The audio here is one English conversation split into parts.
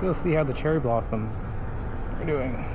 go see how the cherry blossoms are doing.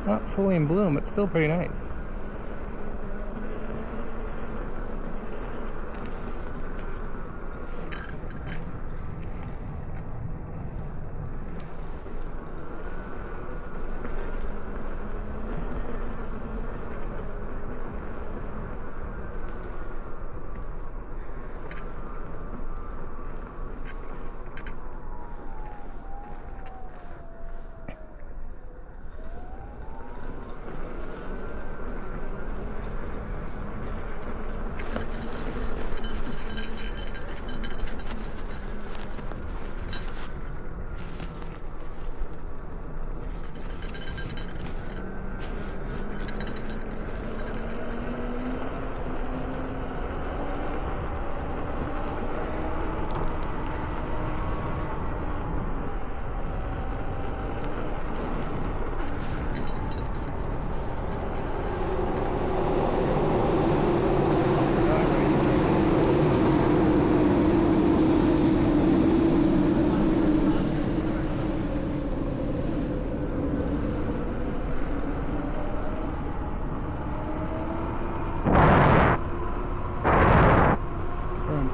Not fully in bloom, it's still pretty nice.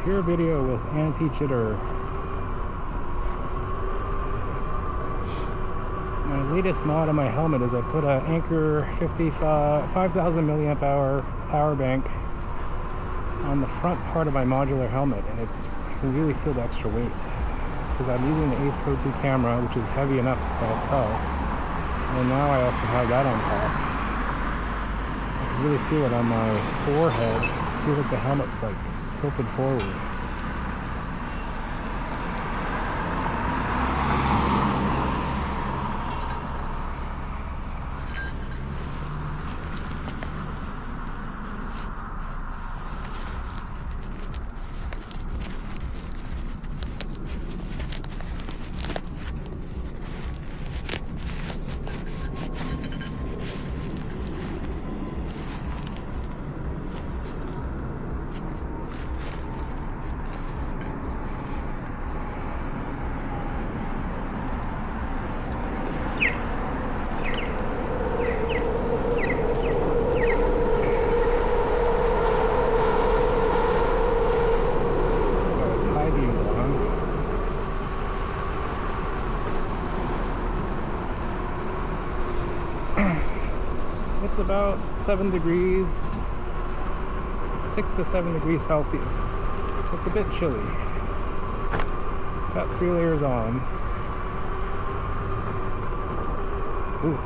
Pure video with anti-jitter. My latest mod on my helmet is I put an Anchor 5000 milliamp hour power bank on the front part of my modular helmet, and you can really feel the extra weight because I'm using the Ace Pro 2 camera, which is heavy enough by itself, and now I also have that on top. I can really feel it on my forehead. I feel like the helmet's like tilted forward. It's about 7 degrees, 6 to 7 degrees Celsius. It's a bit chilly. Got 3 layers on. Ooh,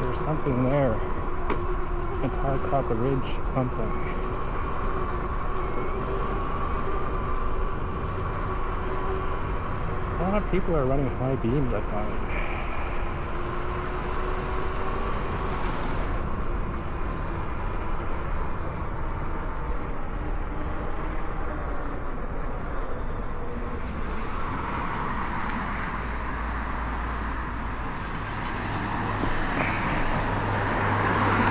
there's something there. It's hard caught the ridge of something. A lot of people are running high beams, I find.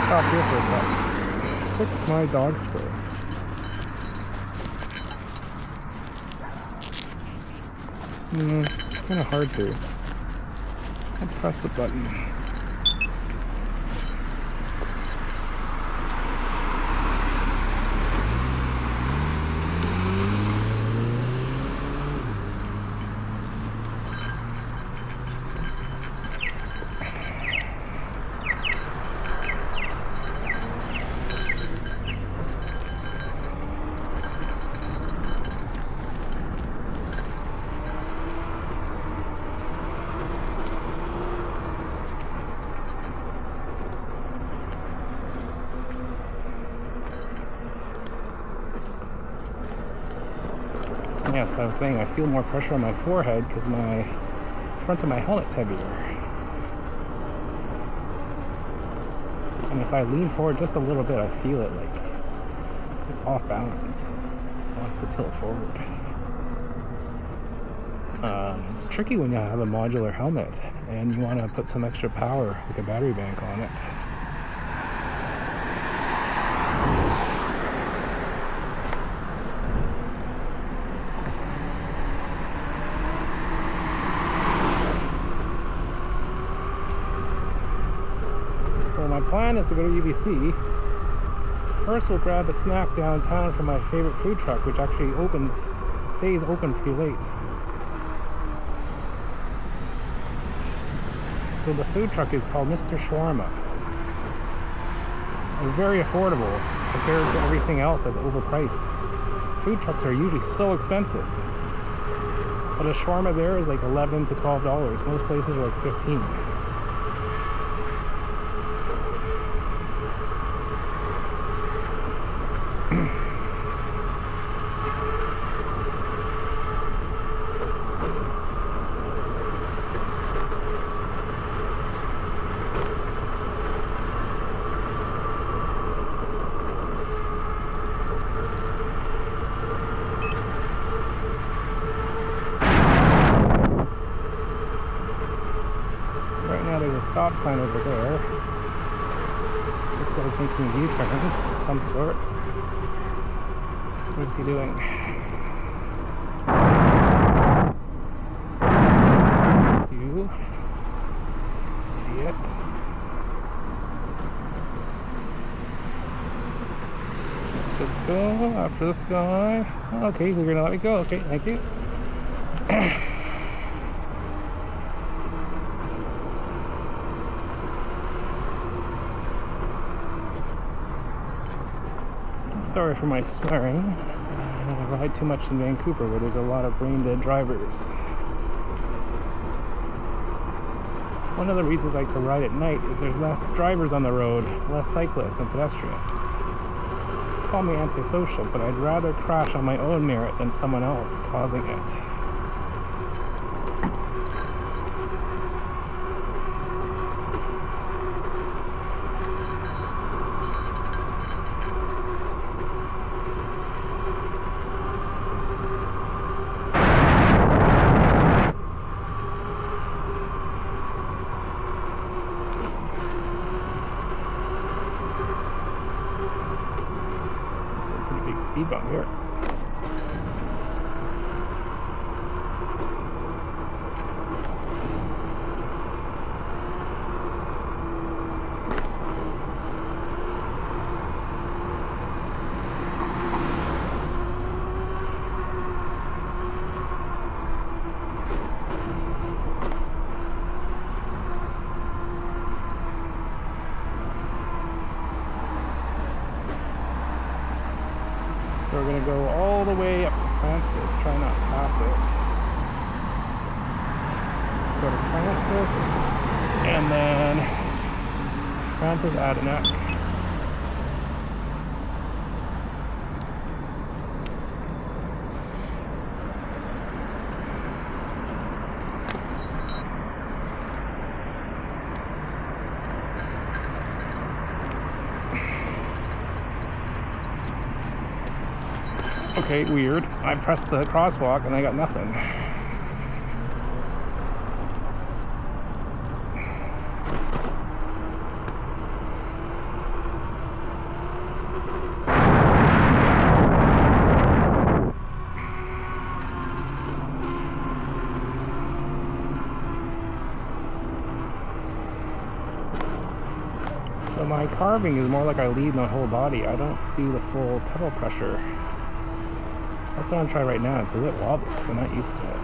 Stop here for a sec. Fix my dog spray. It's kind of hard to. Let's press the button. Yes, I was saying I feel more pressure on my forehead because my front of my helmet's heavier. And if I lean forward just a little bit, I feel it like it's off balance. It wants to tilt forward. It's tricky when you have a modular helmet and you want to put some extra power with a battery bank on it. So my plan is to go to UBC. First we'll grab a snack downtown from my favorite food truck, which actually stays open pretty late. So the food truck is called Mr. Shawarma. They're very affordable compared to everything else that's overpriced. Food trucks are usually so expensive. But a shawarma there is like $11 to $12. Most places are like $15. Stop sign over there. This guy's making a U-turn of some sorts. What's he doing? Next you. Idiot. Let's just go after this guy. Okay, you're gonna let me go. Okay, thank you. Sorry for my swearing. I ride too much in Vancouver where there's a lot of brain-dead drivers. One of the reasons I like to ride at night is there's less drivers on the road, less cyclists and pedestrians. Call me antisocial, but I'd rather crash on my own merit than someone else causing it. Speed bump here. So we're going to go all the way up to Francis, try not to pass it. Go to Francis, and then Francis Adenac. Okay, weird. I pressed the crosswalk and I got nothing. So my carving is more like I lead my whole body. I don't do the full pedal pressure. That's what I'm trying right now. It's a bit wobbly because I'm not used to it.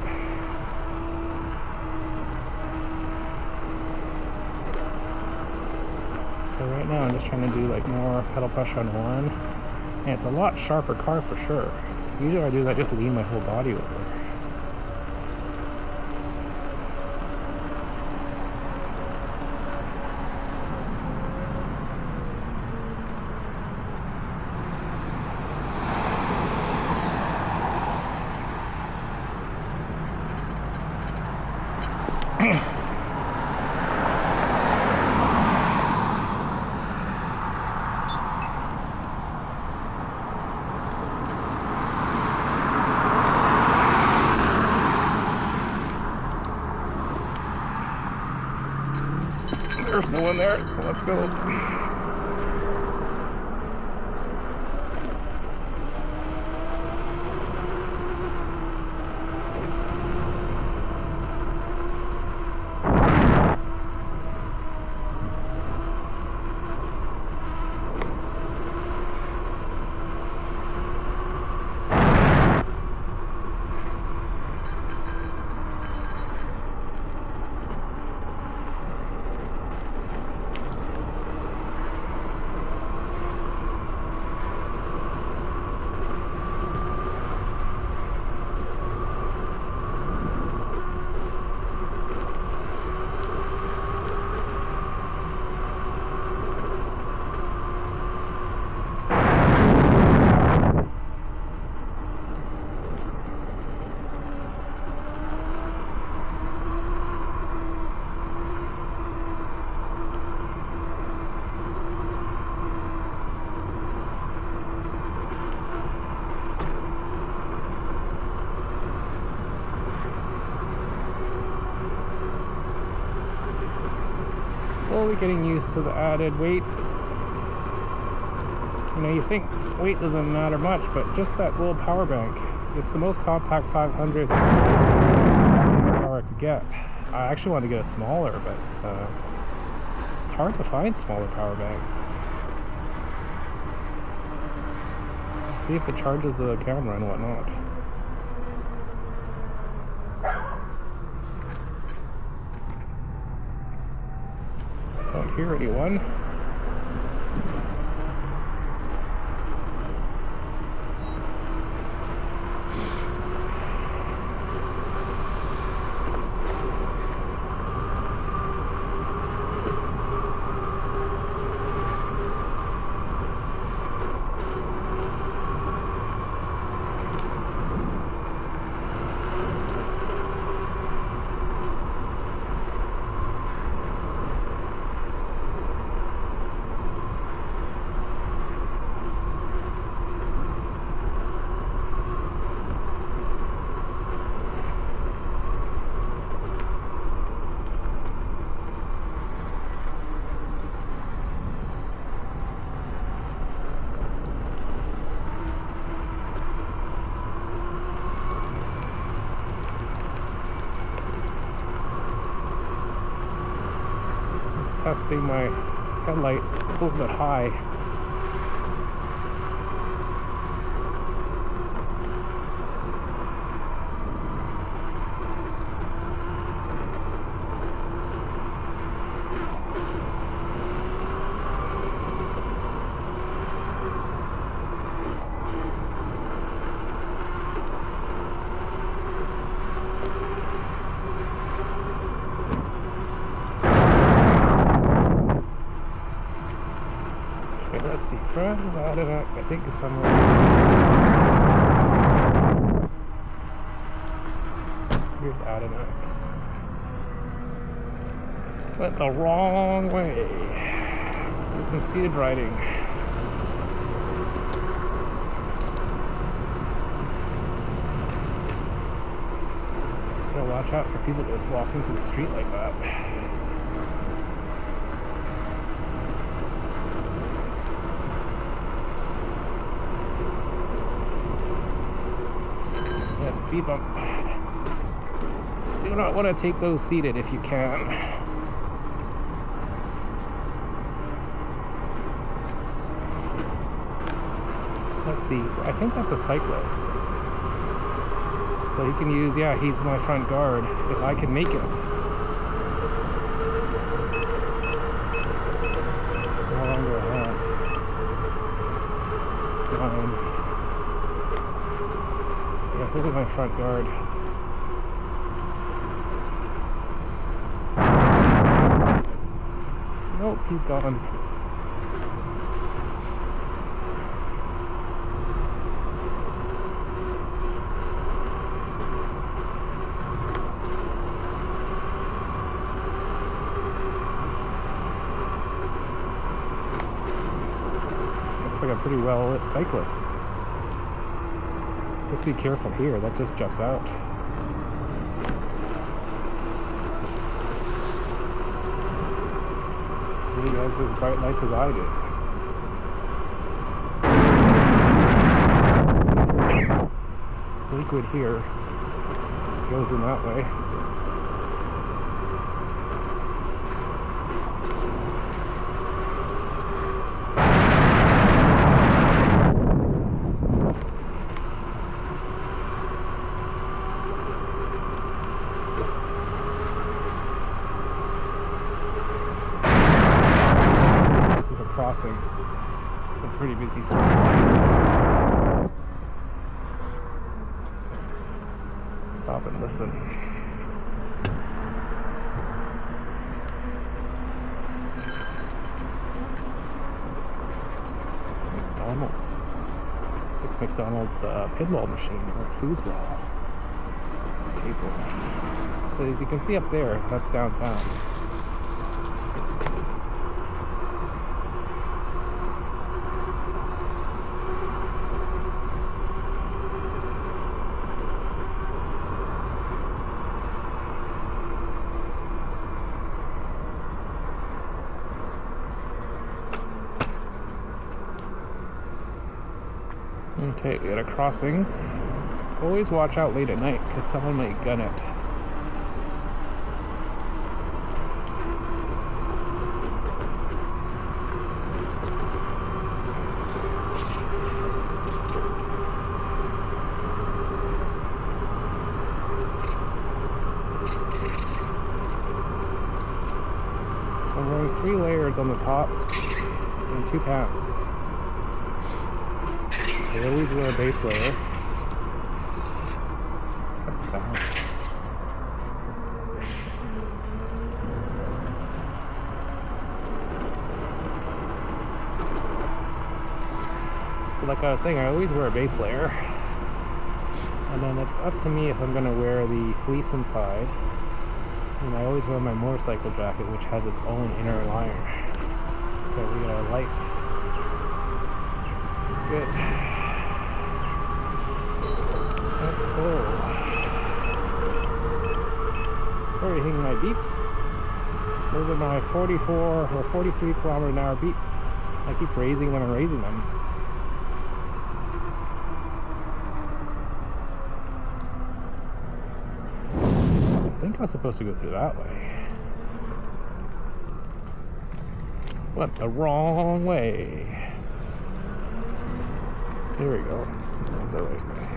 So right now I'm just trying to do like more pedal pressure on one. And it's a lot sharper car for sure. Usually what I do is I just lean my whole body over. no one there, so let's go. Slowly getting used to the added weight. You know, you think weight doesn't matter much, but just that little power bank. It's the most compact 500 power I could get. I actually wanted to get a smaller, but it's hard to find smaller power banks. See if it charges the camera and whatnot. Don't hear anyone. Testing my headlight a little bit high. Let's see, front of that, I think it's somewhere. Here's Adanac. Went the wrong way. There's some seated riding. Gotta watch out for people that just walk into the street like that. Speed bump. Do not want to take those seated if you can. Let's see, I think that's a cyclist. So he can use, yeah, he's my front guard if I can make it. No longer ahead. 9. Yeah, look at my front guard. Nope, he's gone. Looks like a pretty well-lit cyclist. Just be careful here, that just juts out. Hopefully he has as bright lights as I do. Liquid here goes in that way. This is a crossing. It's a pretty busy street. Stop and listen. McDonald's. It's like McDonald's pinball machine or foosball table. So as you can see up there, that's downtown. Okay, we got a crossing. Always watch out late at night because someone might gun it. So I'm wearing 3 layers on the top and 2 pants. I always wear a base layer. That's sound. So like I was saying, I always wear a base layer. And then it's up to me if I'm going to wear the fleece inside. And I always wear my motorcycle jacket, which has its own inner liner. Okay, we got a light. Good. Let's go. Already hitting my beeps. Those are my 44 or 43 kilometer an hour beeps. I keep raising them and raising them. I think I was supposed to go through that way. Went the wrong way. There we go. This is the right way.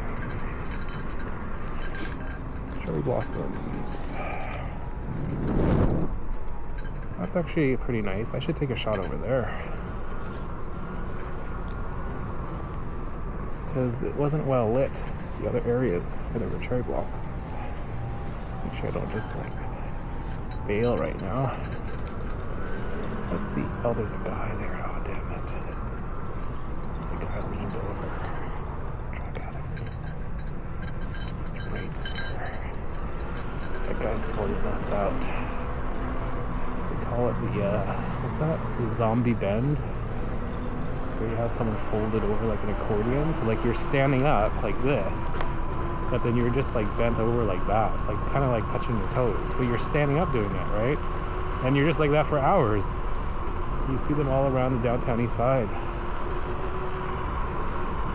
Cherry blossoms. That's actually pretty nice. I should take a shot over there. Because it wasn't well lit, the other areas where there were cherry blossoms. Make sure I don't just like bail right now. Let's see. Oh, there's a guy there. Oh, damn it. The guy leaned over. Drag at it. Right there. That guy's totally left out. They call it the, what's that? The zombie bend. Where you have someone folded over like an accordion. So like you're standing up like this, but then you're just like bent over like that. Like kind of like touching your toes. But you're standing up doing it, right? And you're just like that for hours. You see them all around the downtown east side.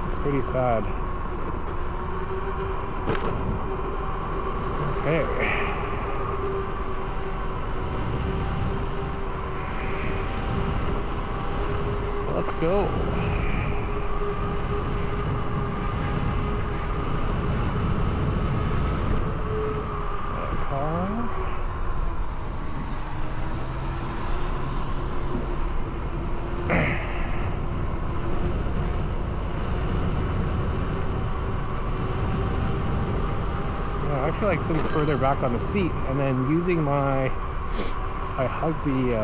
It's pretty sad. Okay. Let's go. Car. I feel like sitting further back on the seat and then using I hug the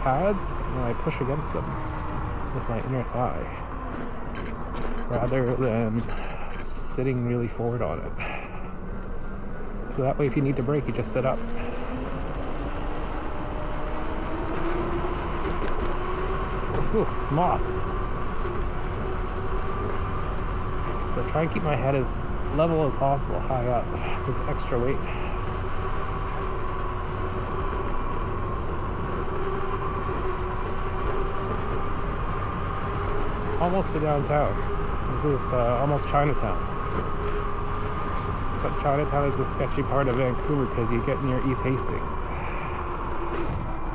pads and I push against them with my inner thigh rather than sitting really forward on it. So that way if you need to brake, you just sit up. Ooh, moth. So I try and keep my head as level as possible, high up, with extra weight. almost to downtown. This is almost Chinatown. So Chinatown is the sketchy part of Vancouver because you get near East Hastings.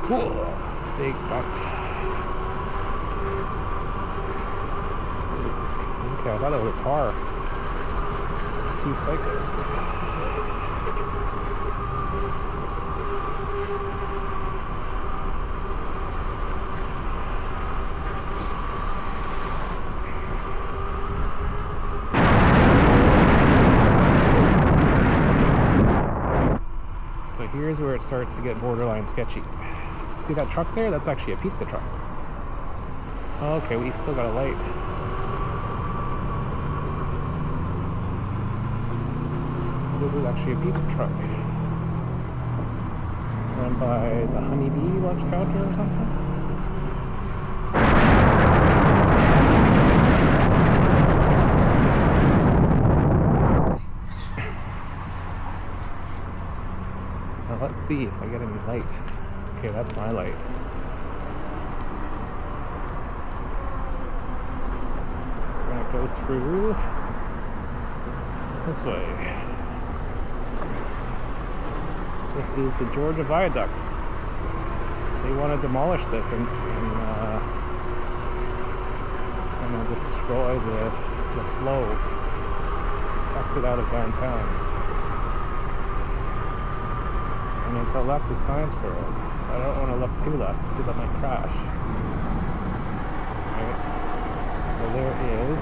Cool. Big bump. Okay, I thought it was a car. Two cyclists. So here's where it starts to get borderline sketchy. See that truck there? That's actually a pizza truck. Okay, we still got a light. This is actually a pizza truck. Run by the Honeybee lunch counter or something. Now let's see if I get any light. Okay, that's my light. We're gonna go through this way. This is the Georgia Viaduct. They want to demolish this and it's going to destroy the flow. Exit out of downtown. And to the left is Science World. I don't want to look too left because I might crash. Right. So there is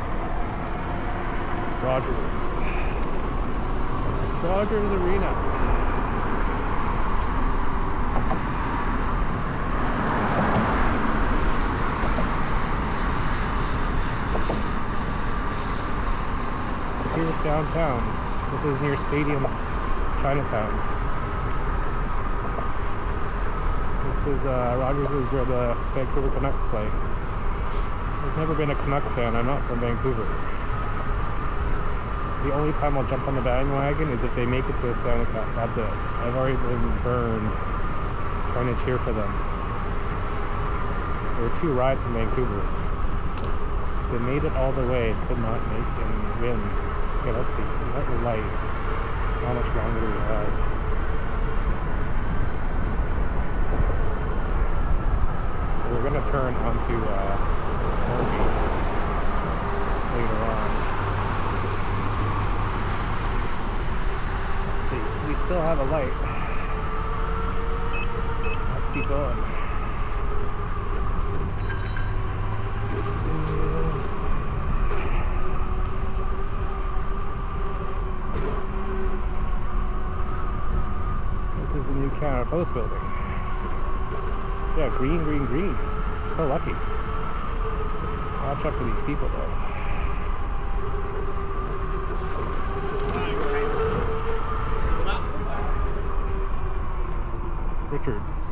Rogers Arena. Here's downtown. This is near Stadium, Chinatown. This is Rogers is where the Vancouver Canucks play. I've never been a Canucks fan. I'm not from Vancouver. The only time I'll jump on the bandwagon is if they make it to the Stanley Cup. That's it. I've already been burned trying to cheer for them. There were 2 rides from Vancouver. They made it all the way, could not make and win. Okay, let's see. That was light. How much longer do we have? So we're going to turn onto Morby later on. Let's see. We still have a light. Let's keep going. This is the new Canada Post building. Yeah, green, green, green. So lucky. Watch out for these people though. Richards.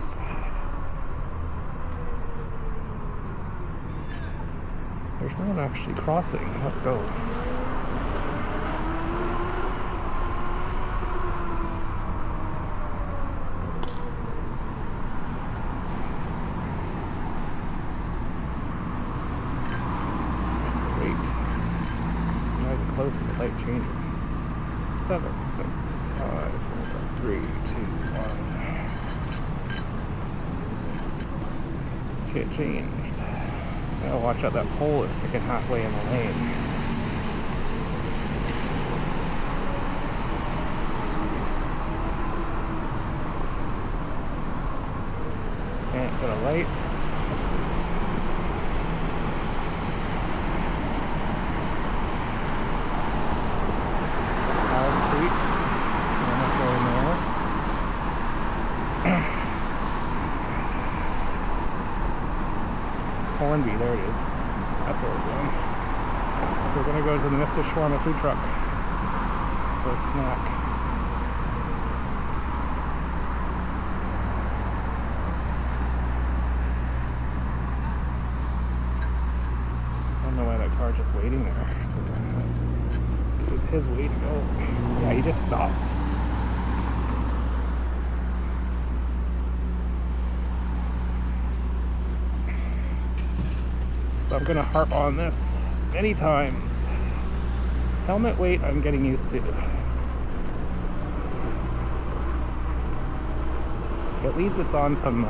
There's no one actually crossing. Let's go. Close to the light changing. 7, 6, 5, 4, 3, 2, 1. Okay, it changed. Now watch out, that pole is sticking halfway in the lane. Can't get a light. Hornby, there it is. That's where we're going. So we're going to go to the Mr. Shawarma food truck for a snack. I don't know why that car's just waiting there. It's his way to go. Yeah, he just stopped. So I'm gonna harp on this many times. Helmet weight, I'm getting used to. At least it's on some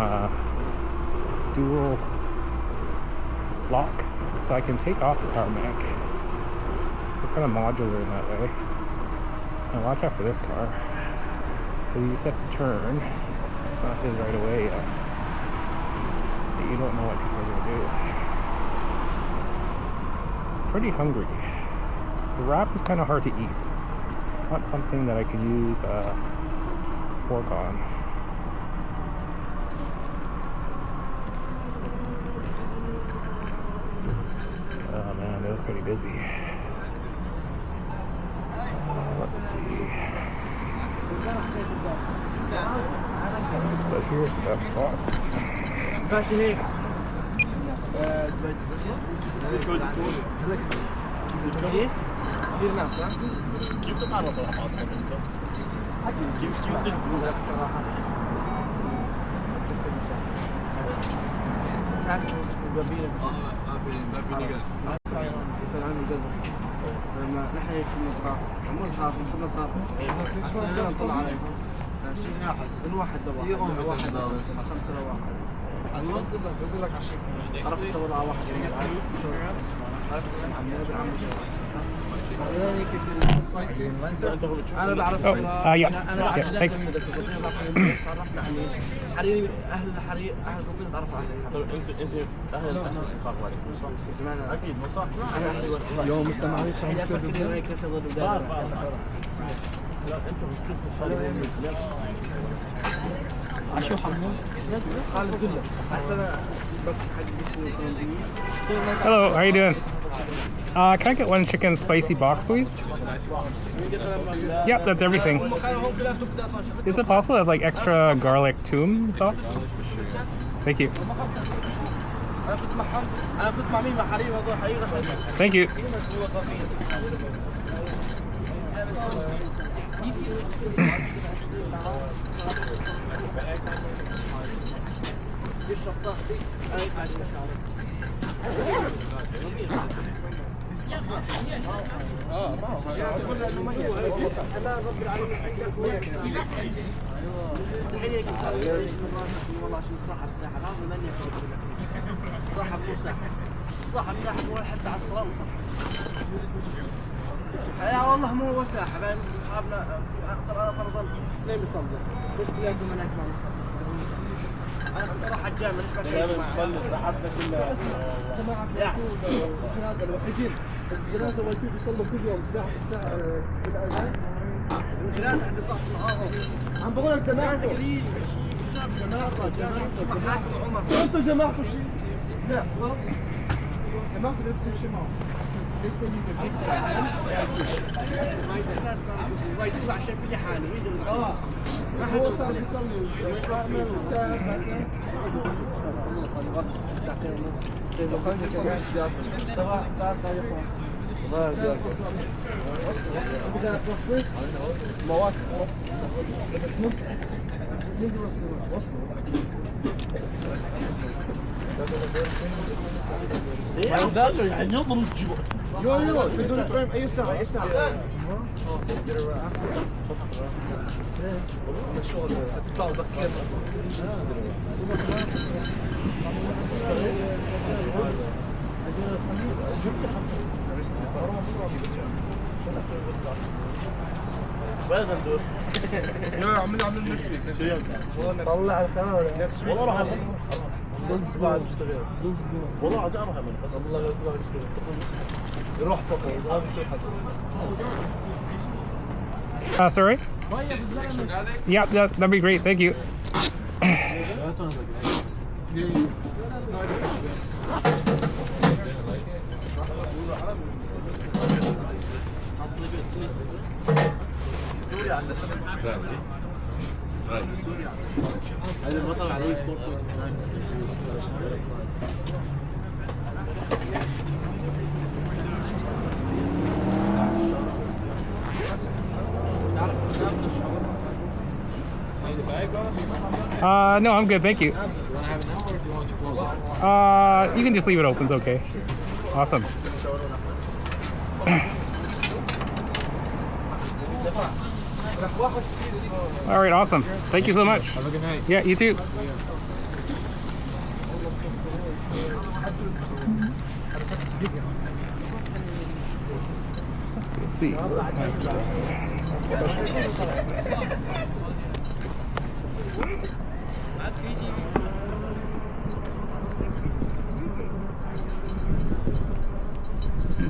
dual lock, so I can take off the power bank. It's kind of modular in that way. Now watch out for this car. So you just have to turn. It's not his right away yet. But you don't know what people are going to do. Pretty hungry. The wrap is kind of hard to eat. Not something that I could use fork on. Oh man, they look pretty busy. Let's see. But here's the best spot. كثير ناس كيف تتعرف على بعض كيف يصدقوا بصراحه ما في نقل نحن في المزرعه عمر صغار في المزرعه عشان نطلع عليهم من واحد لواحد واحد 5 لواحد نوصل لك عشان عرفت تطلع واحد انا بعرف انا بعرف حريري اهل الحرير اهل سلطنه بعرف عليهم انت اهل الاسواق زمان اكيد مو صح انا اهلي يوم مستمعين شهر لا انت بتكسر عشو حمود خالد كله احسن بس Hello, how you doing? Can I get one chicken spicy box, please? Yep, that's everything. Is it possible to have like extra garlic toom sauce? Thank you. Thank you. صاحب مو ساحب ولا حتى على الصلاة مو صاحب. لا والله مو هو ساحب، يعني نص اصحابنا فرضا اثنين بيصلوا بس كلياتهم هناك ما بيصلوا. انا بس اروح على الجامع نسمع شيء نصلي صاحبنا كلها جماعة الجنازة الوحيدين الجنازة والبيت بيصلوا كل يوم الساعة بالاذان. الجنازة عند الضغط معاهم عم بقول الجماعة قليل جماعة عمر انت جماعته شيء لا صح جماعته ليش شيء معه ليش ما يدفع شيء في حاله ما هو صار يصلي صار غلط ساعتين يو بدون فريم اي ساعه الشغل تطلع بكير جبت حصل وين ندور؟ عمل نكست ويك طلع القناه نكست ويك والله راح ضل اسبوع بشتغل والله عايز اروح اعمل قسم والله اسبوع بشتغل يروح فوق ما بيصير حدا Sorry? Yeah, that'd be great. Thank you. سوريا عندها شمس سوريا هذا المطر عليه 4.9 No, I'm good. Thank you. You want to have an hour or do you want to close it? You can just leave it open. It's okay. Awesome. All right, awesome. Thank you so much. Have a good night. Yeah, you too. Let's go see.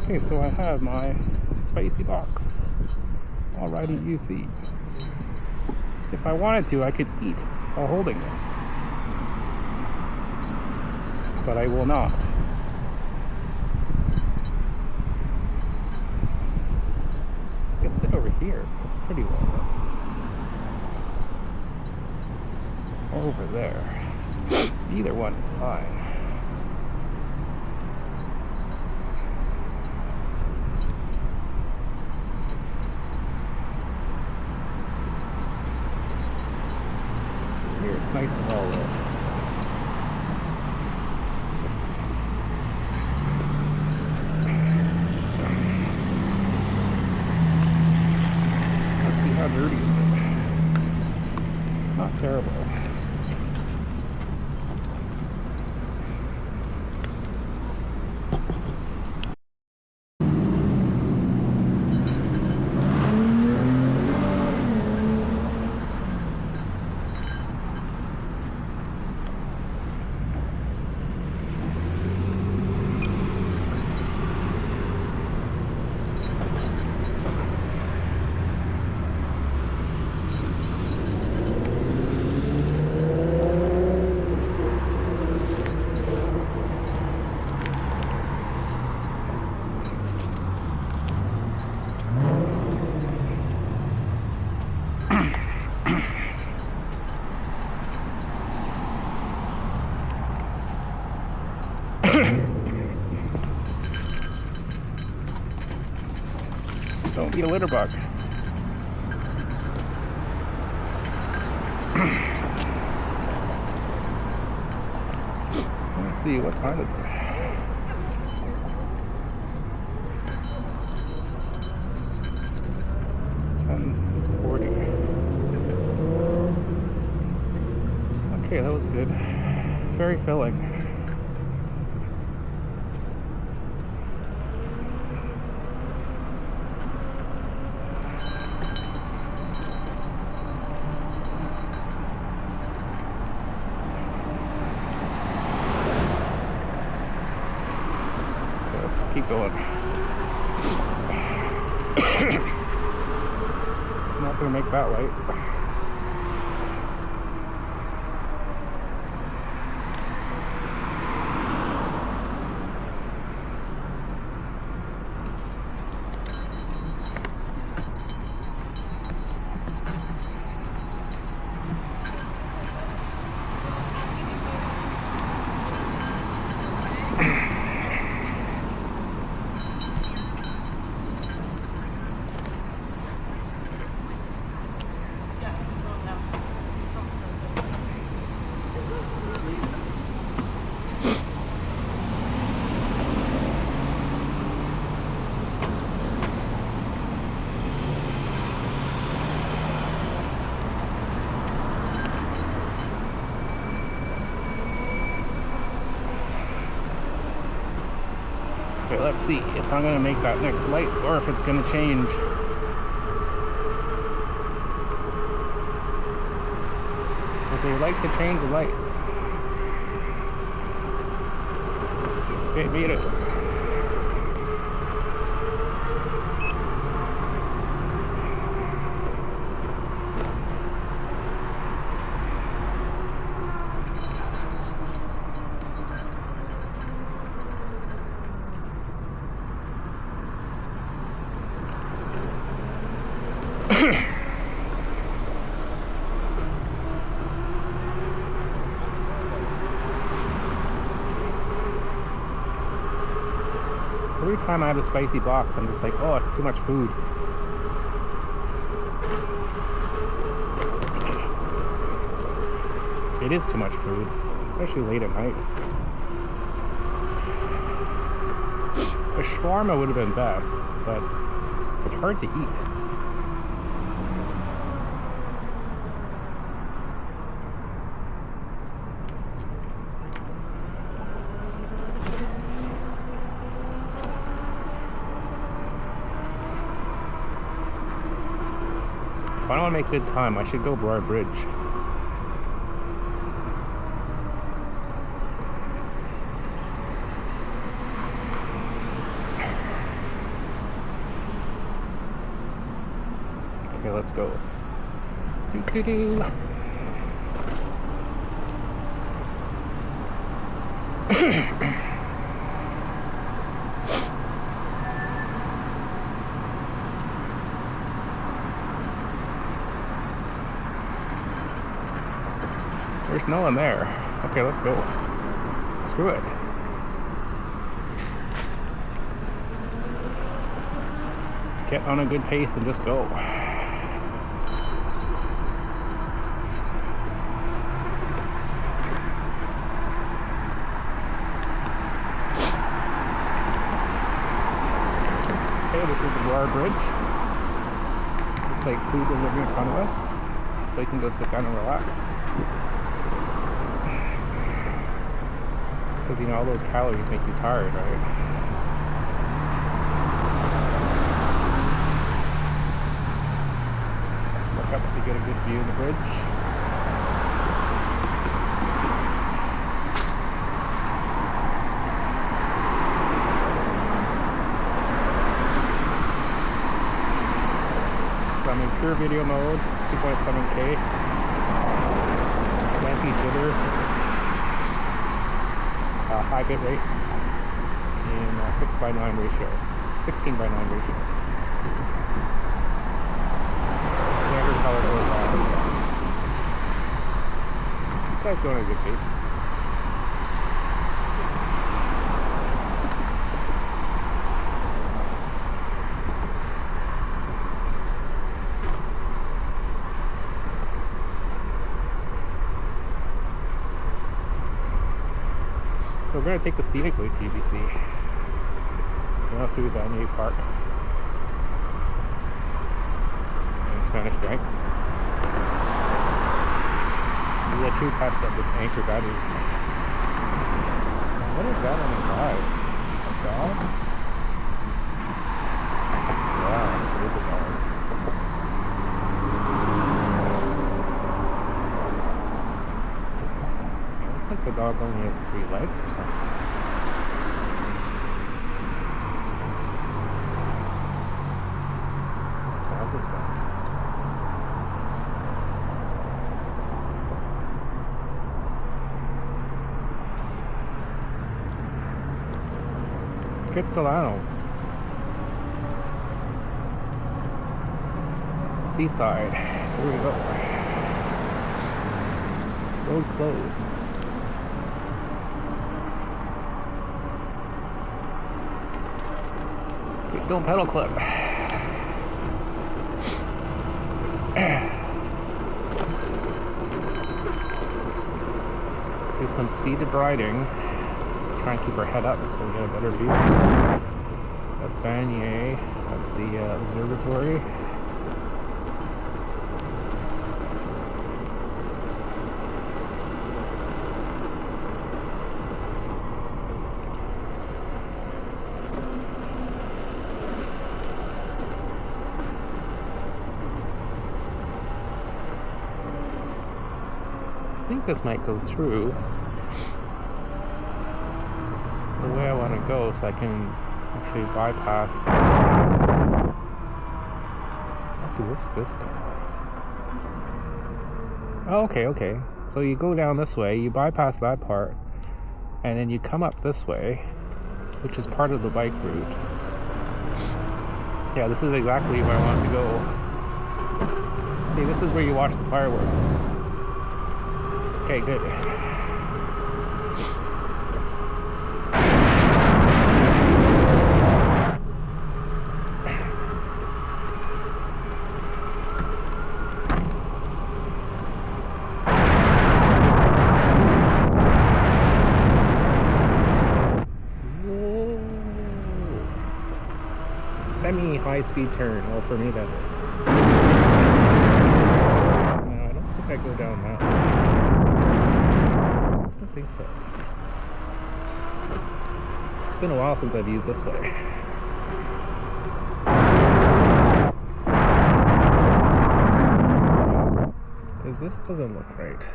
Okay, so I have my spicy box already UC. If I wanted to, I could eat while holding this, but I will not. I can sit over here. It's pretty well lit. Or over there. Either one is fine. Here it's nice and well lit. Let's see how dirty is it. Not terrible. Don't eat a litter bug. Let's see, what time is it? Okay, that was good. Very filling. Keep going. Not gonna make that light. Okay, let's see if I'm going to make that next light or if it's going to change. Because they like to change the lights. Okay, beat it. Every time I have a spicy box, I'm just like, oh, it's too much food. It is too much food, especially late at night. A shawarma would have been best, but it's hard to eat. If I don't want to make good time, I should go Briar Bridge. Okay, let's go. Doo-doo-doo. There's no one there. Okay, let's go. Screw it. Get on a good pace and just go. Okay, this is the Briar Bridge. Looks like food delivery in front of us, so you can go sit down and relax. Because you know all those calories make you tired, right? Look up so you get a good view of the bridge. So I'm in pure video mode, 2.7K. Anti-jitter. High bit rate in 6:9 ratio, 16:9 ratio. Standard color goes. This guy's going at a good pace. So we're going to take the scenic way to UBC. Go through Vanier Park and Spanish Banks. This is a true test of this anchor battery. What is that on the side? A dog? Yeah, it is a dog. Looks like the dog only has 3 legs or something. What dog is that? Capitolano. Seaside. Here we go. Road closed. Don't pedal clip. Do some seated riding. Try and keep our head up so we get a better view. That's Vanier. That's the observatory. I think this might go through the way I want to go, so I can actually bypass. Let's see, where does this go? Oh, okay. So you go down this way, you bypass that part, and then you come up this way, which is part of the bike route. Yeah, this is exactly where I want to go. See, this is where you watch the fireworks. Okay, good. Semi-high-speed turn. Well, for me that is. No, I don't think I go down that way. I don't think so. It's been a while since I've used this way. Because this doesn't look right.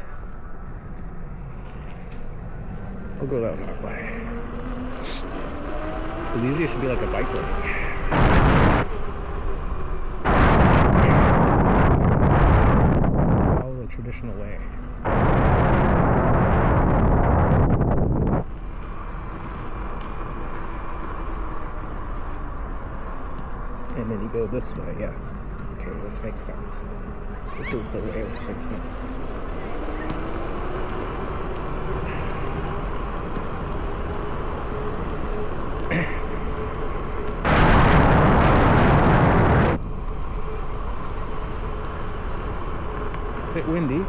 I'll go down that way. Because usually it should be like a bike lane. Follow the traditional way. And then you go this way, yes. Okay, this makes sense. This is the way I was thinking. A bit windy.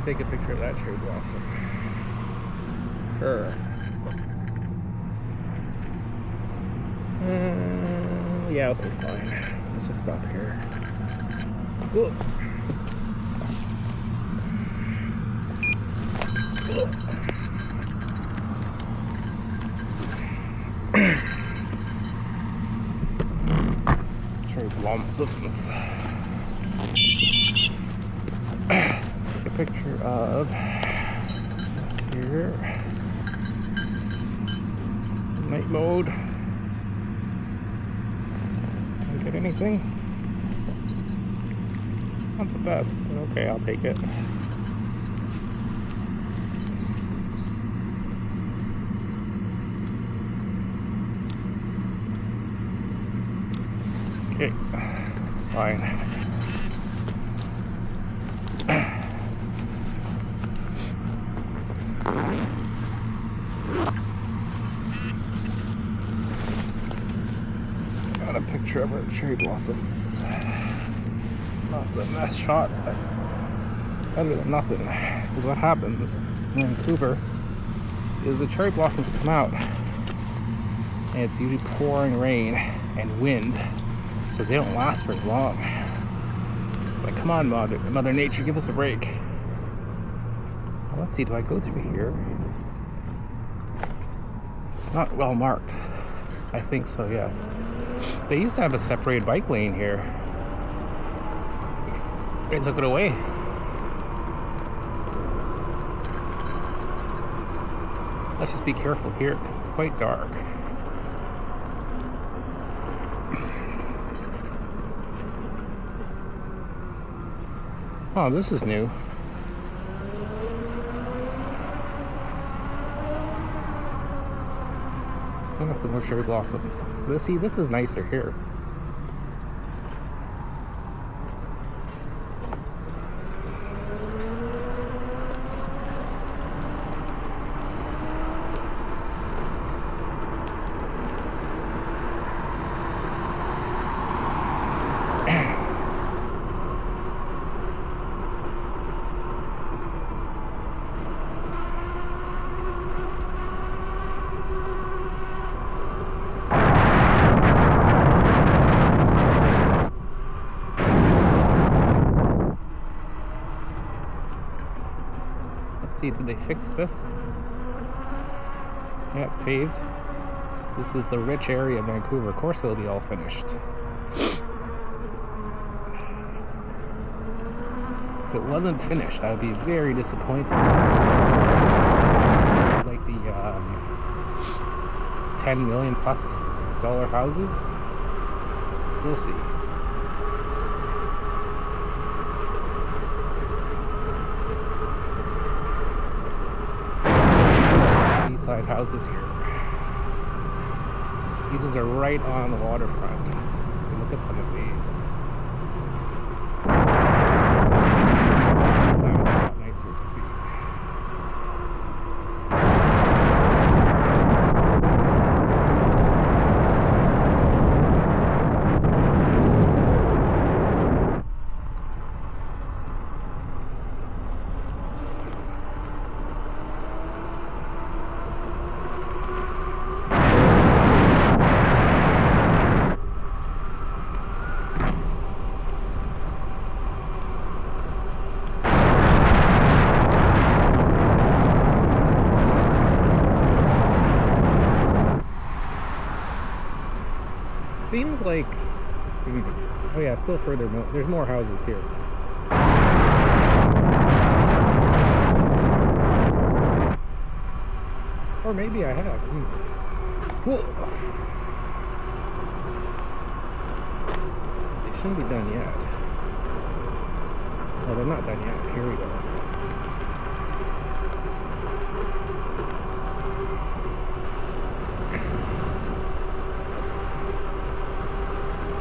Take a picture of that cherry blossom. Yeah, okay, fine. Let's just stop here. Whoa. Cherry blossoms. Take a picture of this here. Night mode. Can't get anything. Not the best, but okay, I'll take it. Okay, fine. Got a picture of our cherry blossoms. Not the best shot, but better than nothing. Because what happens in Vancouver is the cherry blossoms come out and it's usually pouring rain and wind, so they don't last very long. It's like, come on, Mother Nature, give us a break. Well, let's see, do I go through here? It's not well marked. I think so, yes. They used to have a separated bike lane here. They took it away. Let's just be careful here because it's quite dark. Oh, this is new. That's the more cherry blossoms. Let's see, this is nicer here. See, did they fix this? Yeah, paved. This is the rich area of Vancouver. Of course it'll be all finished. If it wasn't finished, I would be very disappointed. Like the $10 million plus houses. We'll see. Side houses here. These ones are right on the waterfront. So look at some of these. It's a lot nicer to see. seems like... Oh yeah, still further. There's more houses here. Or maybe I have. Whoa. They shouldn't be done yet. Oh, they're not done yet. Here we go.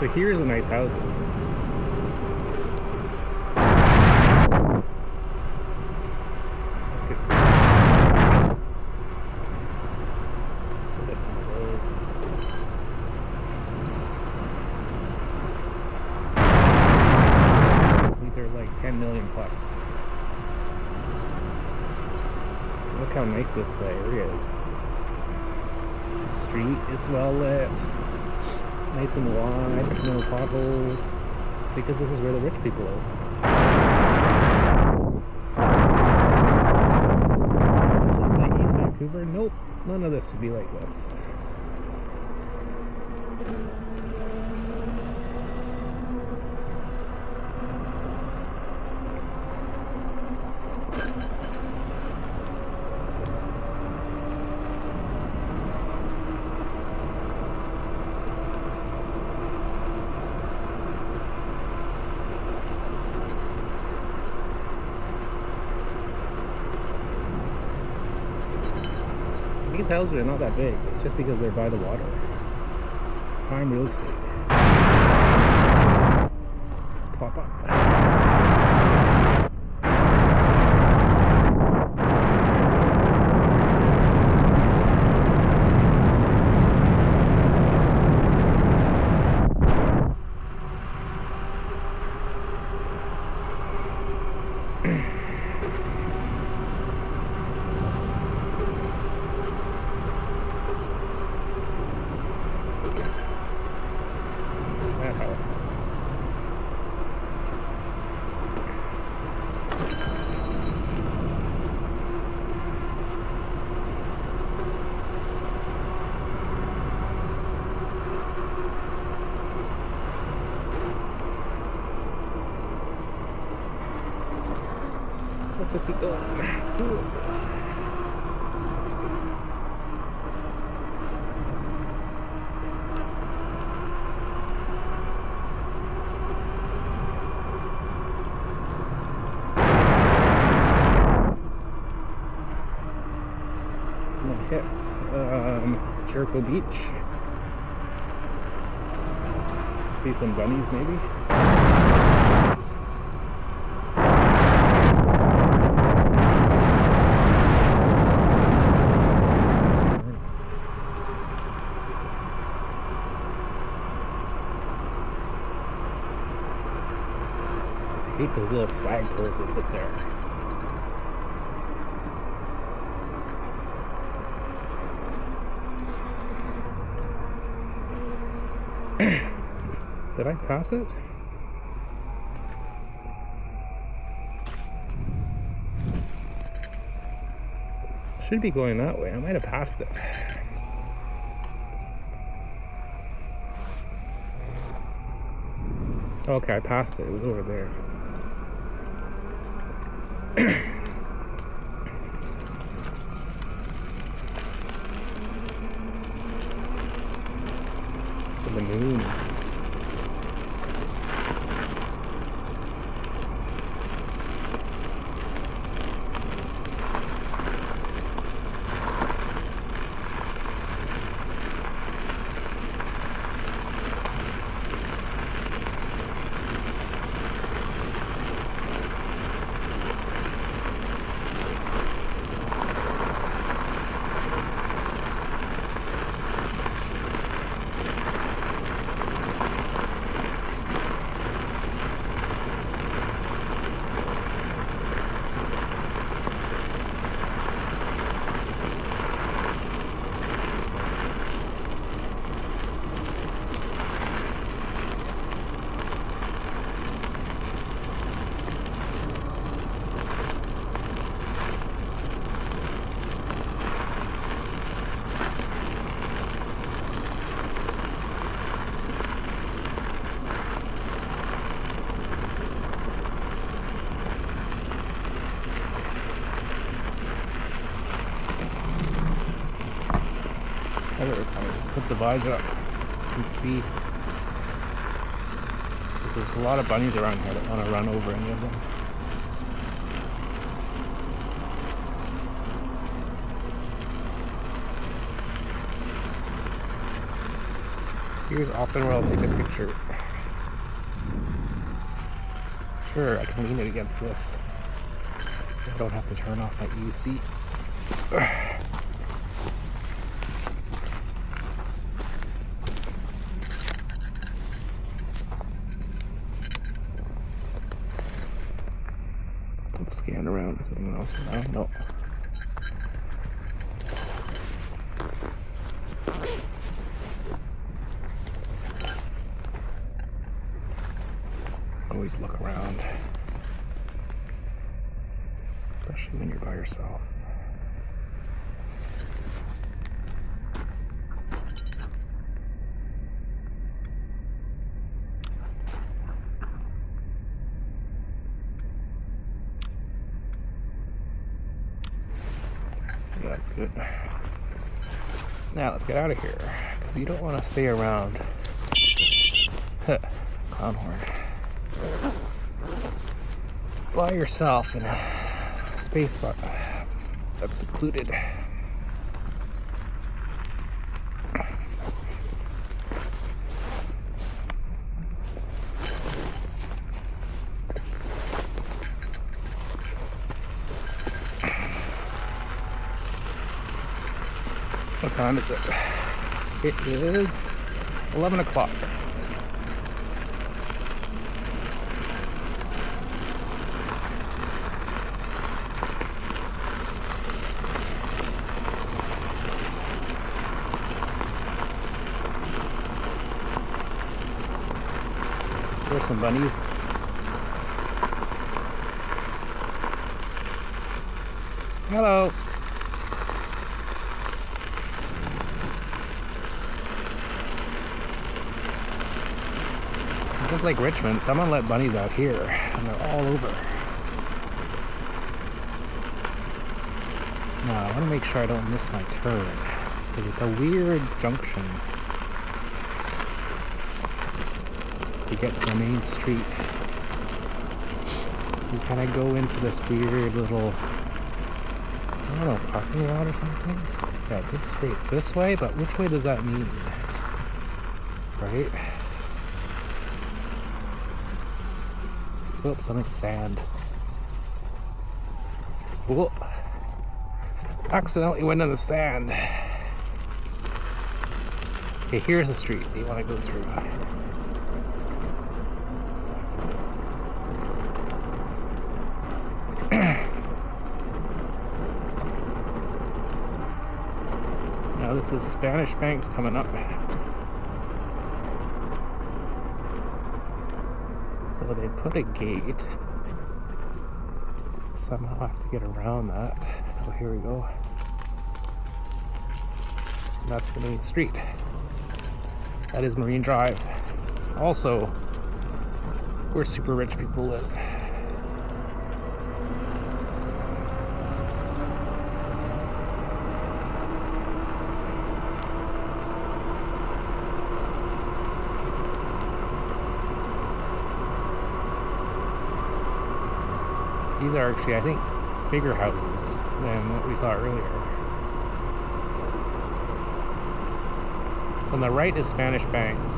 So here's a nice houses. Look at some of those. These are like 10 million plus. Look how nice this area is. The street is well lit. Nice and wide, no potholes. It's because this is where the rich people live. This was like East Vancouver? Nope, none of this would be like this. These houses are not that big. It's just because they're by the water. Prime real estate. Pop up. That house. Let's just keep going. Jericho Beach. See some bunnies maybe. I hate those little flagpoles they put there. Did I pass it? Should be going that way. I might have passed it. Okay, I passed it. It was over there. The moon. visor up. You can see there's a lot of bunnies around here that want to run over any of them. Here's often where I'll take a picture. Sure, I can lean it against this. I don't have to turn off my UC. Let's scan around. Is anyone else around? No. Always look around, especially when you're by yourself. Yeah, that's good. Now let's get out of here, because you don't want to stay around. Clownhorn. By yourself in a space that's secluded. What time is it? It is 11 o'clock. There's some bunnies. Hello. Just like Richmond, someone let bunnies out here, and they're all over. Now, I want to make sure I don't miss my turn, because it's a weird junction to get to the main street. You kind of go into this weird little, I don't know, parking lot or something? Yeah, it's straight this way, but which way does that mean? Right? Oops, something's sand. Whoop. Accidentally went in the sand. Okay, here's the street you want to go through. Now this is Spanish Banks coming up. So they put a gate. Somehow I have to get around that. Oh, here we go. And that's the main street. That is Marine Drive. Also, where super rich people live. These are actually, I think, bigger houses than what we saw earlier. So on the right is Spanish Banks,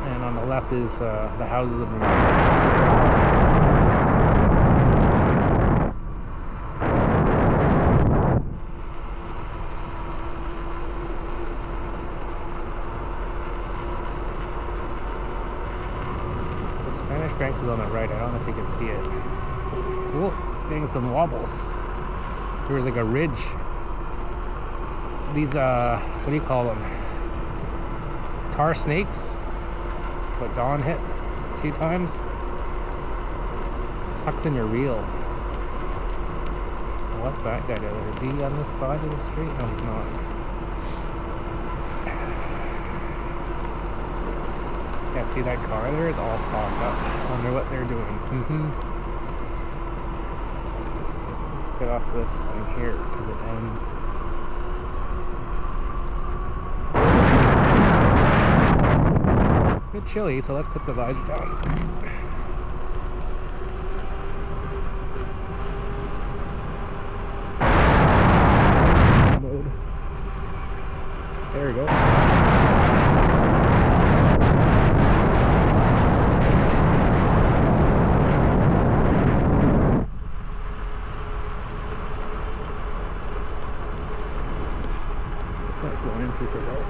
and on the left is the houses of Spanish Banks is on the right. I don't know if you can see it. Whoa, getting some wobbles. There was like a ridge. These, what do you call them? Tar snakes? What Dawn hit a few times. It sucks in your reel. What's that guy doing? Is he on this side of the street? No, he's not. Yeah, see that car there is all fogged up. I wonder what they're doing. Let's get off this thing here because it ends. bit chilly, so let's put the visor down. Mode. There we go. It's not going in super well.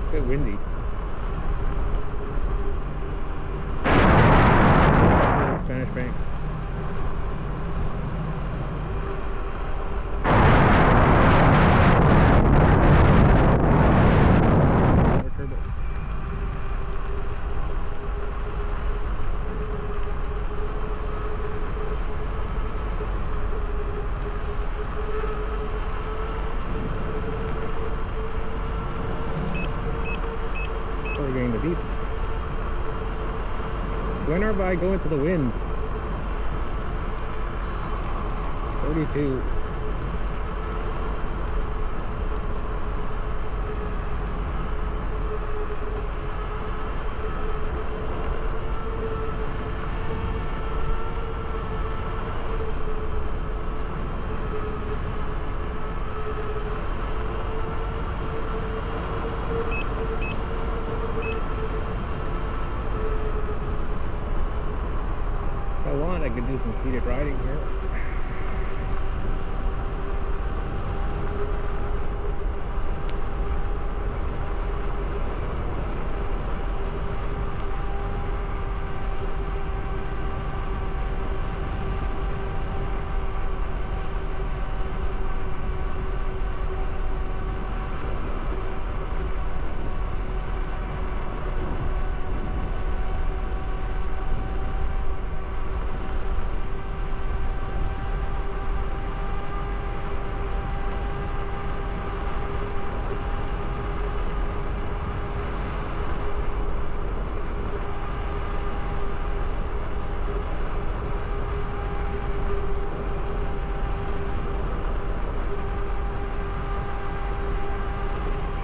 A bit windy. Spanish banks. More turbo. We're getting the beeps. So whenever I go into the wind, 32. If I want, I could do some seated riding here.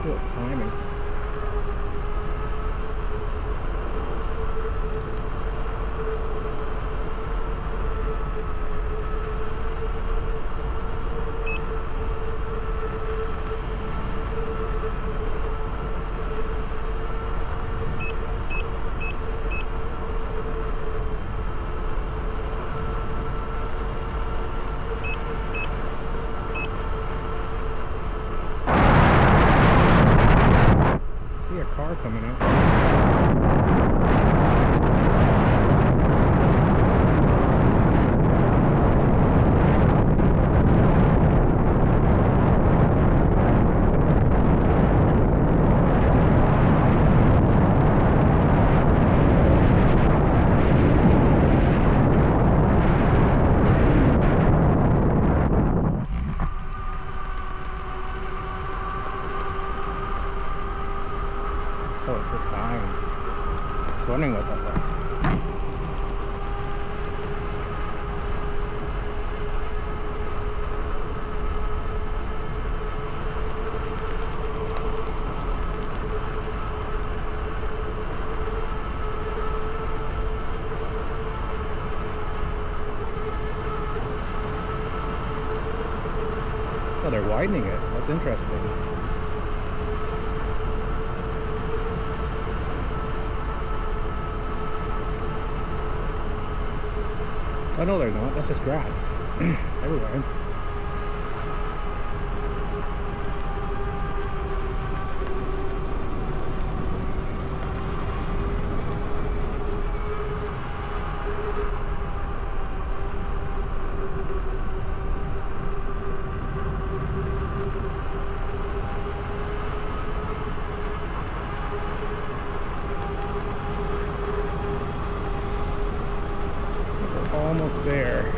Cool climbing. See a car coming up. Oh, it's a sign. I was wondering what that was. Oh, they're widening it. That's interesting. Oh no, they're not. That's just grass. Everywhere. We're almost there.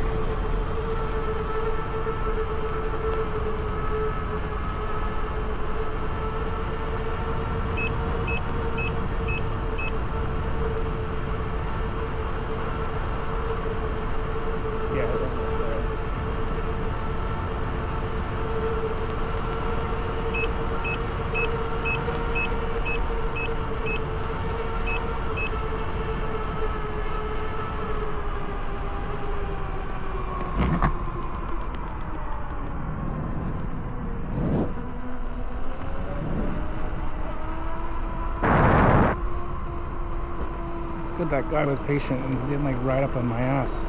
Good that guy was patient and didn't like ride up on my ass.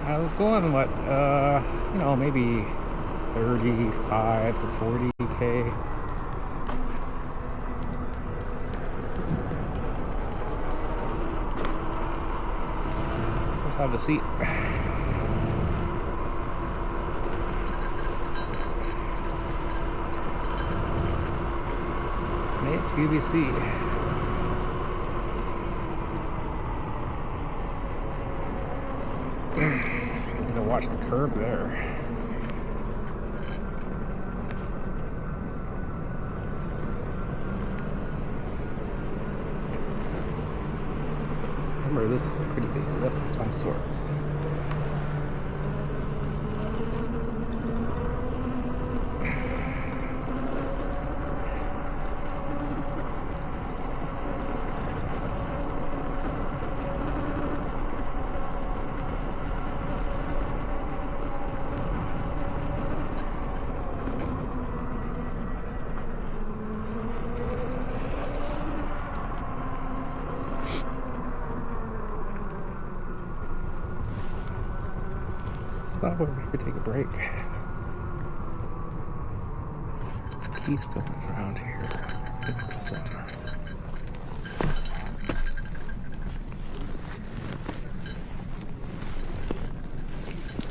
I was going what, you know, maybe 35 to 40k. Let's have a seat. UBC. Need to watch the curb there. Remember, this is a pretty big lift of some sorts. Thought we could take a break. Keystone around here. This one.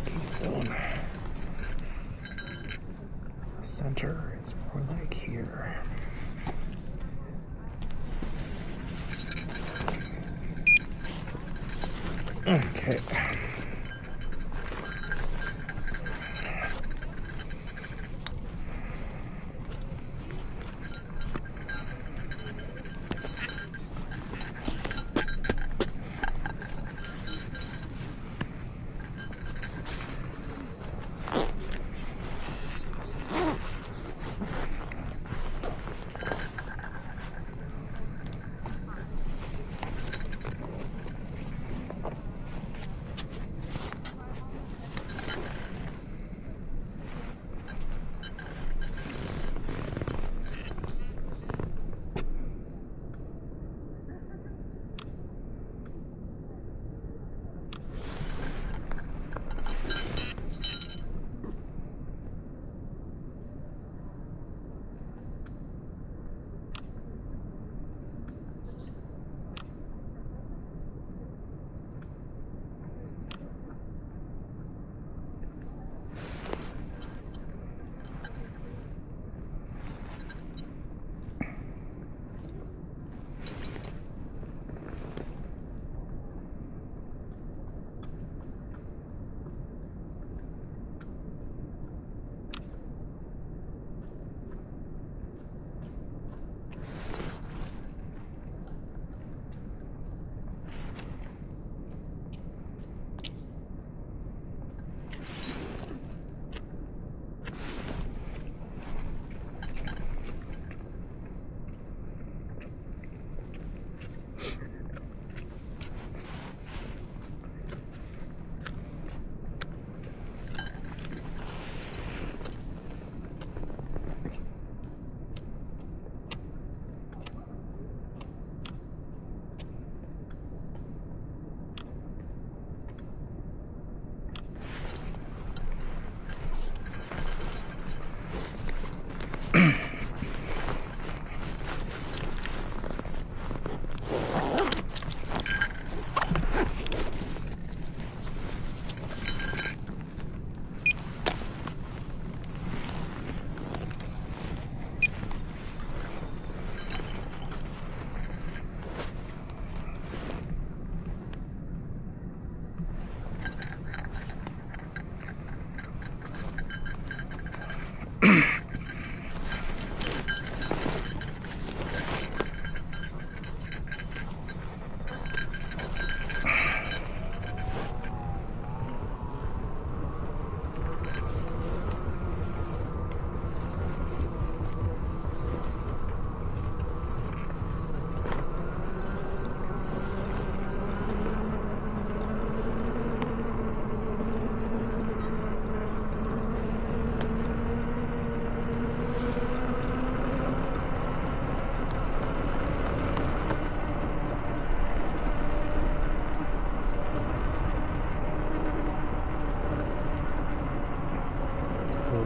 Keystone. Center is more like here. Okay.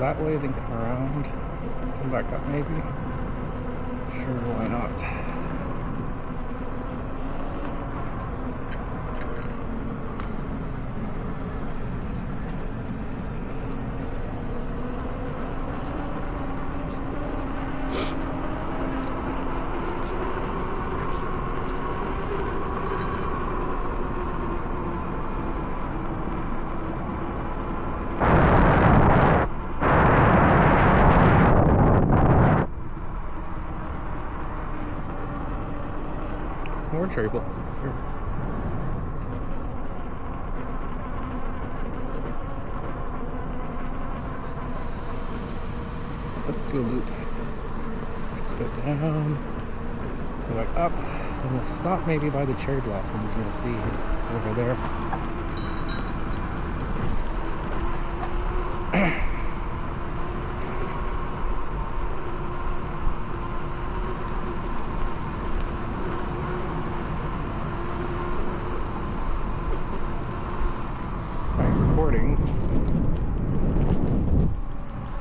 that way, then come around, come back up maybe. Sure, why not? More cherry blossoms here. Let's do a loop. Just go down, go back up, and we'll stop maybe by the cherry blossoms. You'll see it's over there. Recording.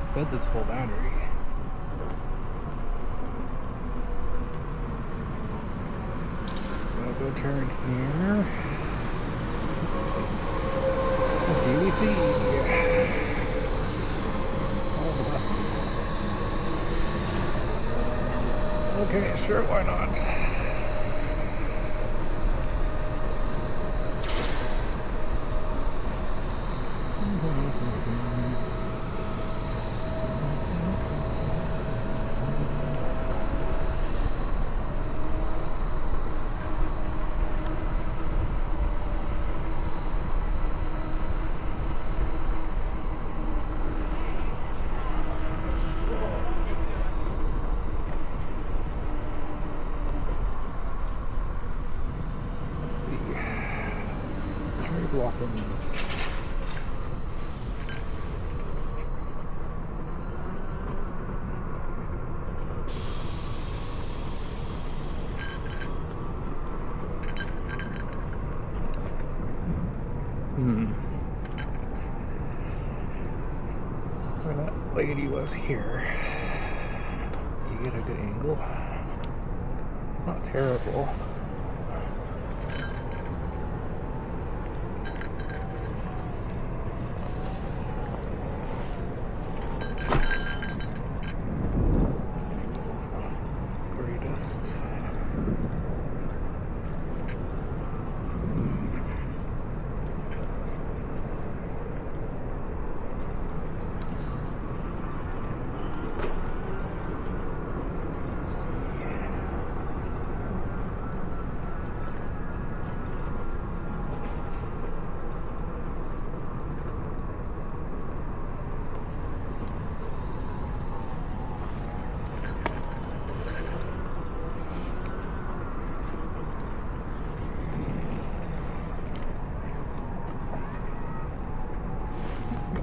It says it's full battery. So I'll go turn here. That's UBC. All the buses. Okay, sure, why not? Blossoms. Where that lady was here. You get a good angle. Not terrible.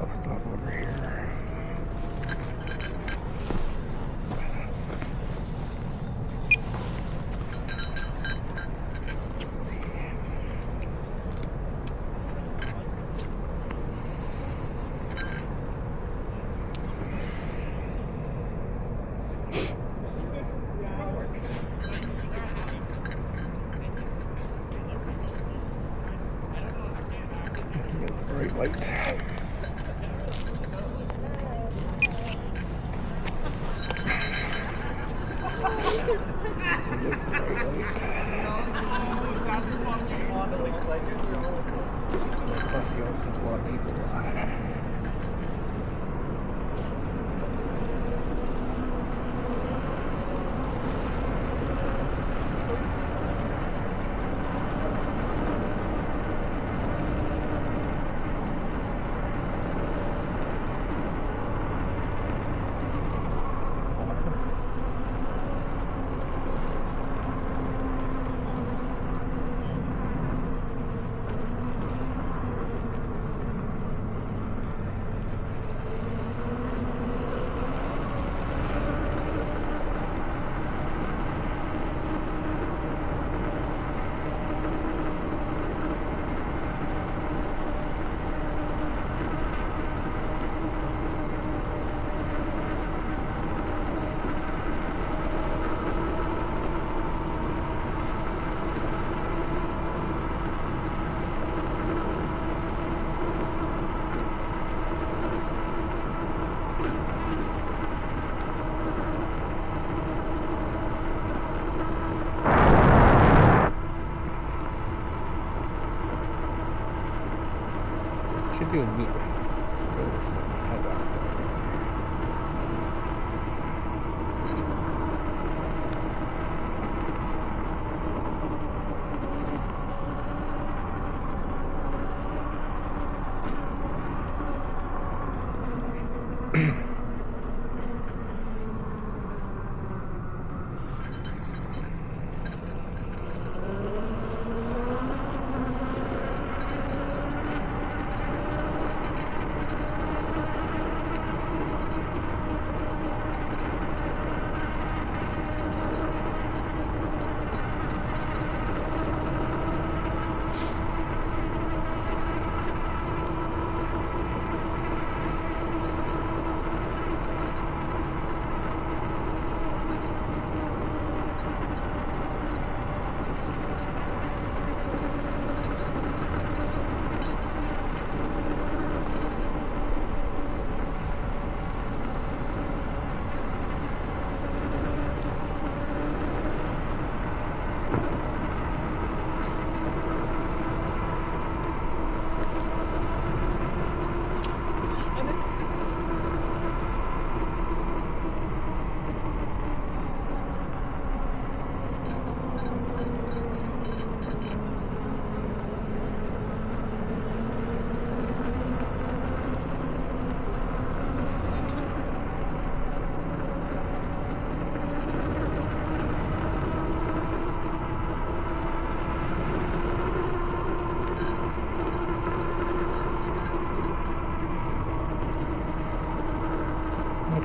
I'll stop over here. It's a bright light. It's very late. Plus, you also have a lot of people.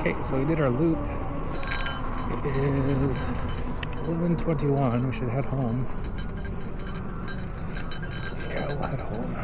Okay, so we did our loop. It is 11:21. We should head home. Yeah, we'll head home.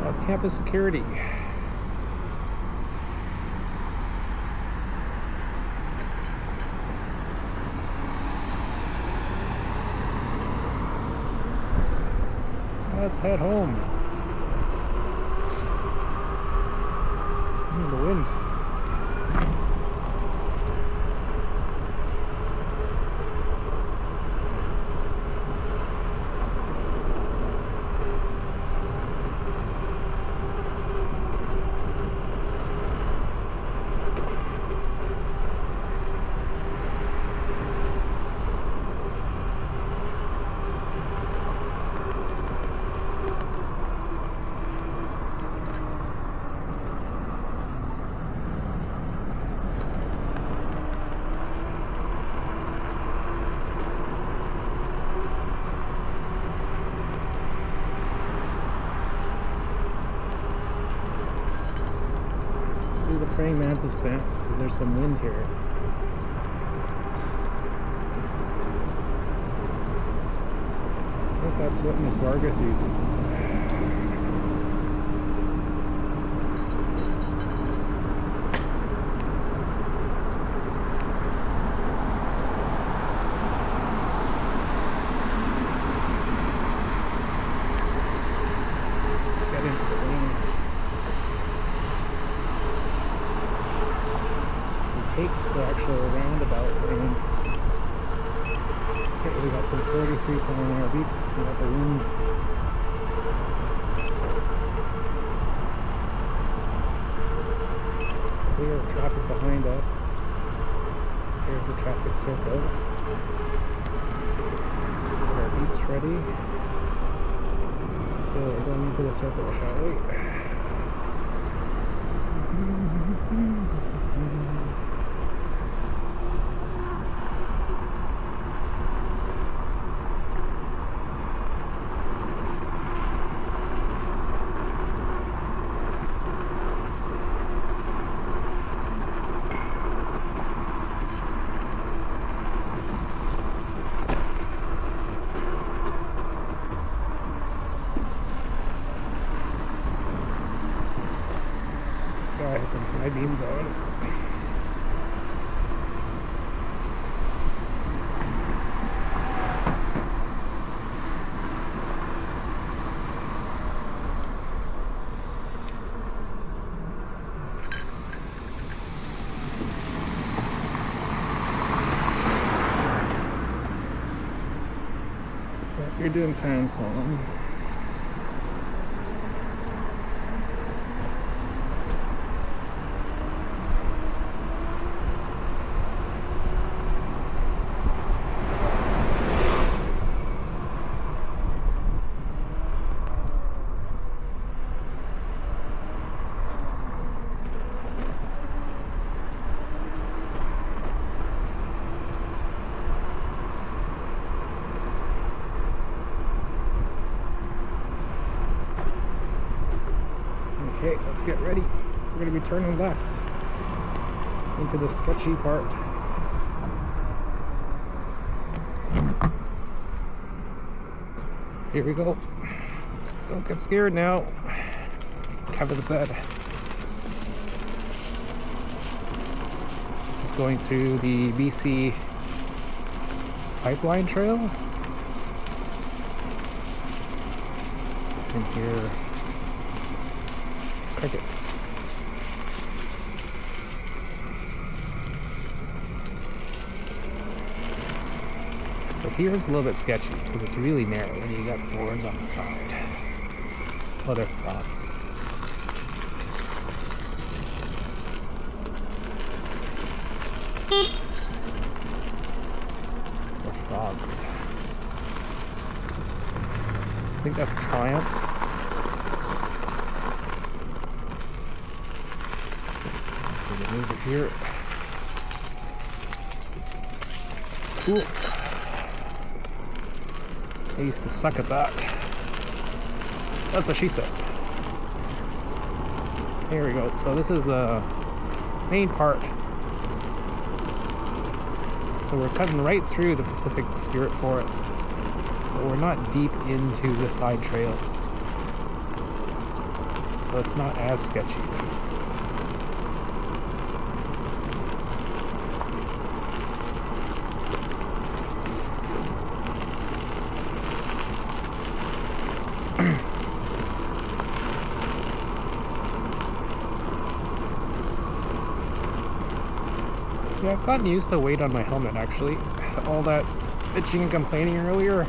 That's campus security. Let's head home. The wind. Do the praying mantis dance because there's some wind here. I think that's what Miss Vargas uses. Get into the wind. Take the actual roundabout lane. Okay, we got some 43-mile beeps. We got the wind. Clear of traffic behind us. Here's the traffic circle. Get our beeps ready. Let's go. We're going into the circle, shall we? beams already. You're doing fans, Mom. Okay, let's get ready. We're going to be turning left into the sketchy part. Here we go. Don't get scared now, Kevin said. This is going through the UBC pipeline trail. And here, crickets. So here's a little bit sketchy because it's really narrow and you got boards on the side. Oh, they're frogs. They're frogs. I think that's Triumph. Move it here. Cool. I used to suck at that. That's what she said. Here we go. So this is the main part. So we're cutting right through the Pacific Spirit Forest, but we're not deep into the side trails. So it's not as sketchy. Yeah, I've gotten used to weight on my helmet actually. All that bitching and complaining earlier.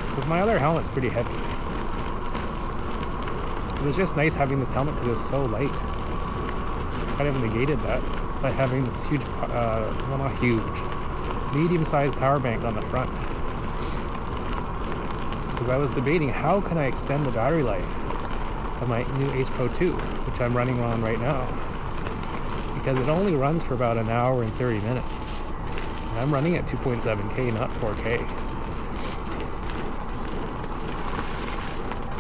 Because my other helmet's pretty heavy. It was just nice having this helmet because it was so light. Kind of negated that by having this huge, well not huge, medium-sized power bank on the front. Because I was debating how can I extend the battery life of my new Ace Pro 2, which I'm running on right now. Because it only runs for about an hour and 30 minutes. And I'm running at 2.7K, not 4K.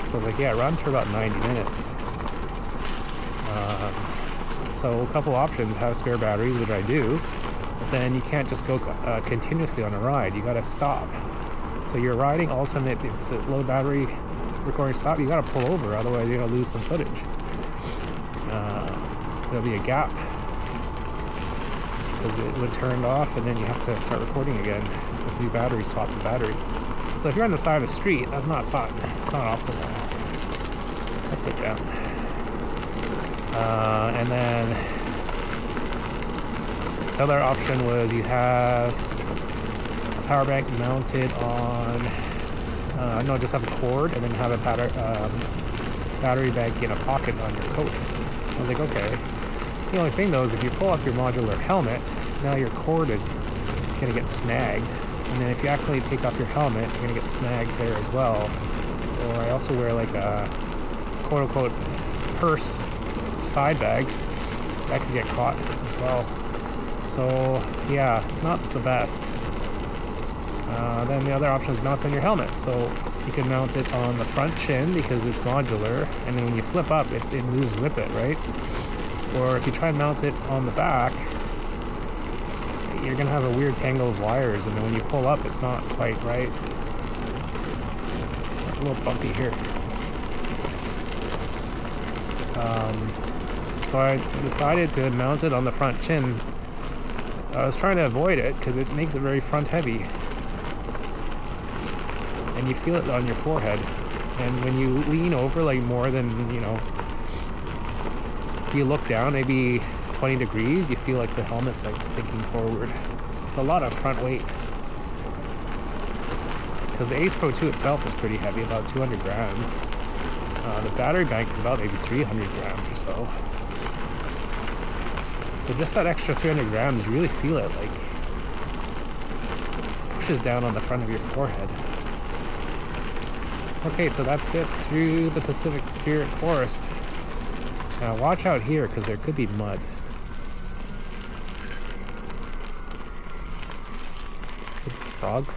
So like, yeah, it runs for about 90 minutes. So a couple options: have spare batteries, which I do, but then you can't just go continuously on a ride. You gotta stop. So you're riding, all of a sudden it's a low battery recording stop. You gotta pull over, otherwise you're gonna lose some footage. There'll be a gap. It would turn off and then you have to start recording again with new battery, swap the battery. So if you're on the side of the street, that's not fun. It's not optimal. Let's put it down. And then the other option was you have a power bank mounted on, no, just have a cord and then have a battery bank in a pocket on your coat. I was like, okay. The only thing though is if you pull up your modular helmet, now your cord is going to get snagged. And then if you actually take off your helmet, you're going to get snagged there as well. Or I also wear like a quote-unquote purse side bag. That could get caught as well. So yeah, it's not the best. Then the other option is mount on your helmet. So you can mount it on the front chin because it's modular. And then when you flip up, it moves with it, right? Or if you try and mount it on the back, you're going to have a weird tangle of wires, and then when you pull up, it's not quite right. It's a little bumpy here. So I decided to mount it on the front chin. I was trying to avoid it because it makes it very front heavy. And you feel it on your forehead. And when you lean over like more than, you know, if you look down maybe 20 degrees, you feel like the helmet's like sinking forward. It's a lot of front weight. Because the Ace Pro 2 itself is pretty heavy, about 200 grams. The battery bank is about maybe 300 grams or so. So just that extra 300 grams, you really feel it, like, pushes down on the front of your forehead. Okay, so that's it through the Pacific Spirit Forest. Now watch out here, because there could be mud. Frogs.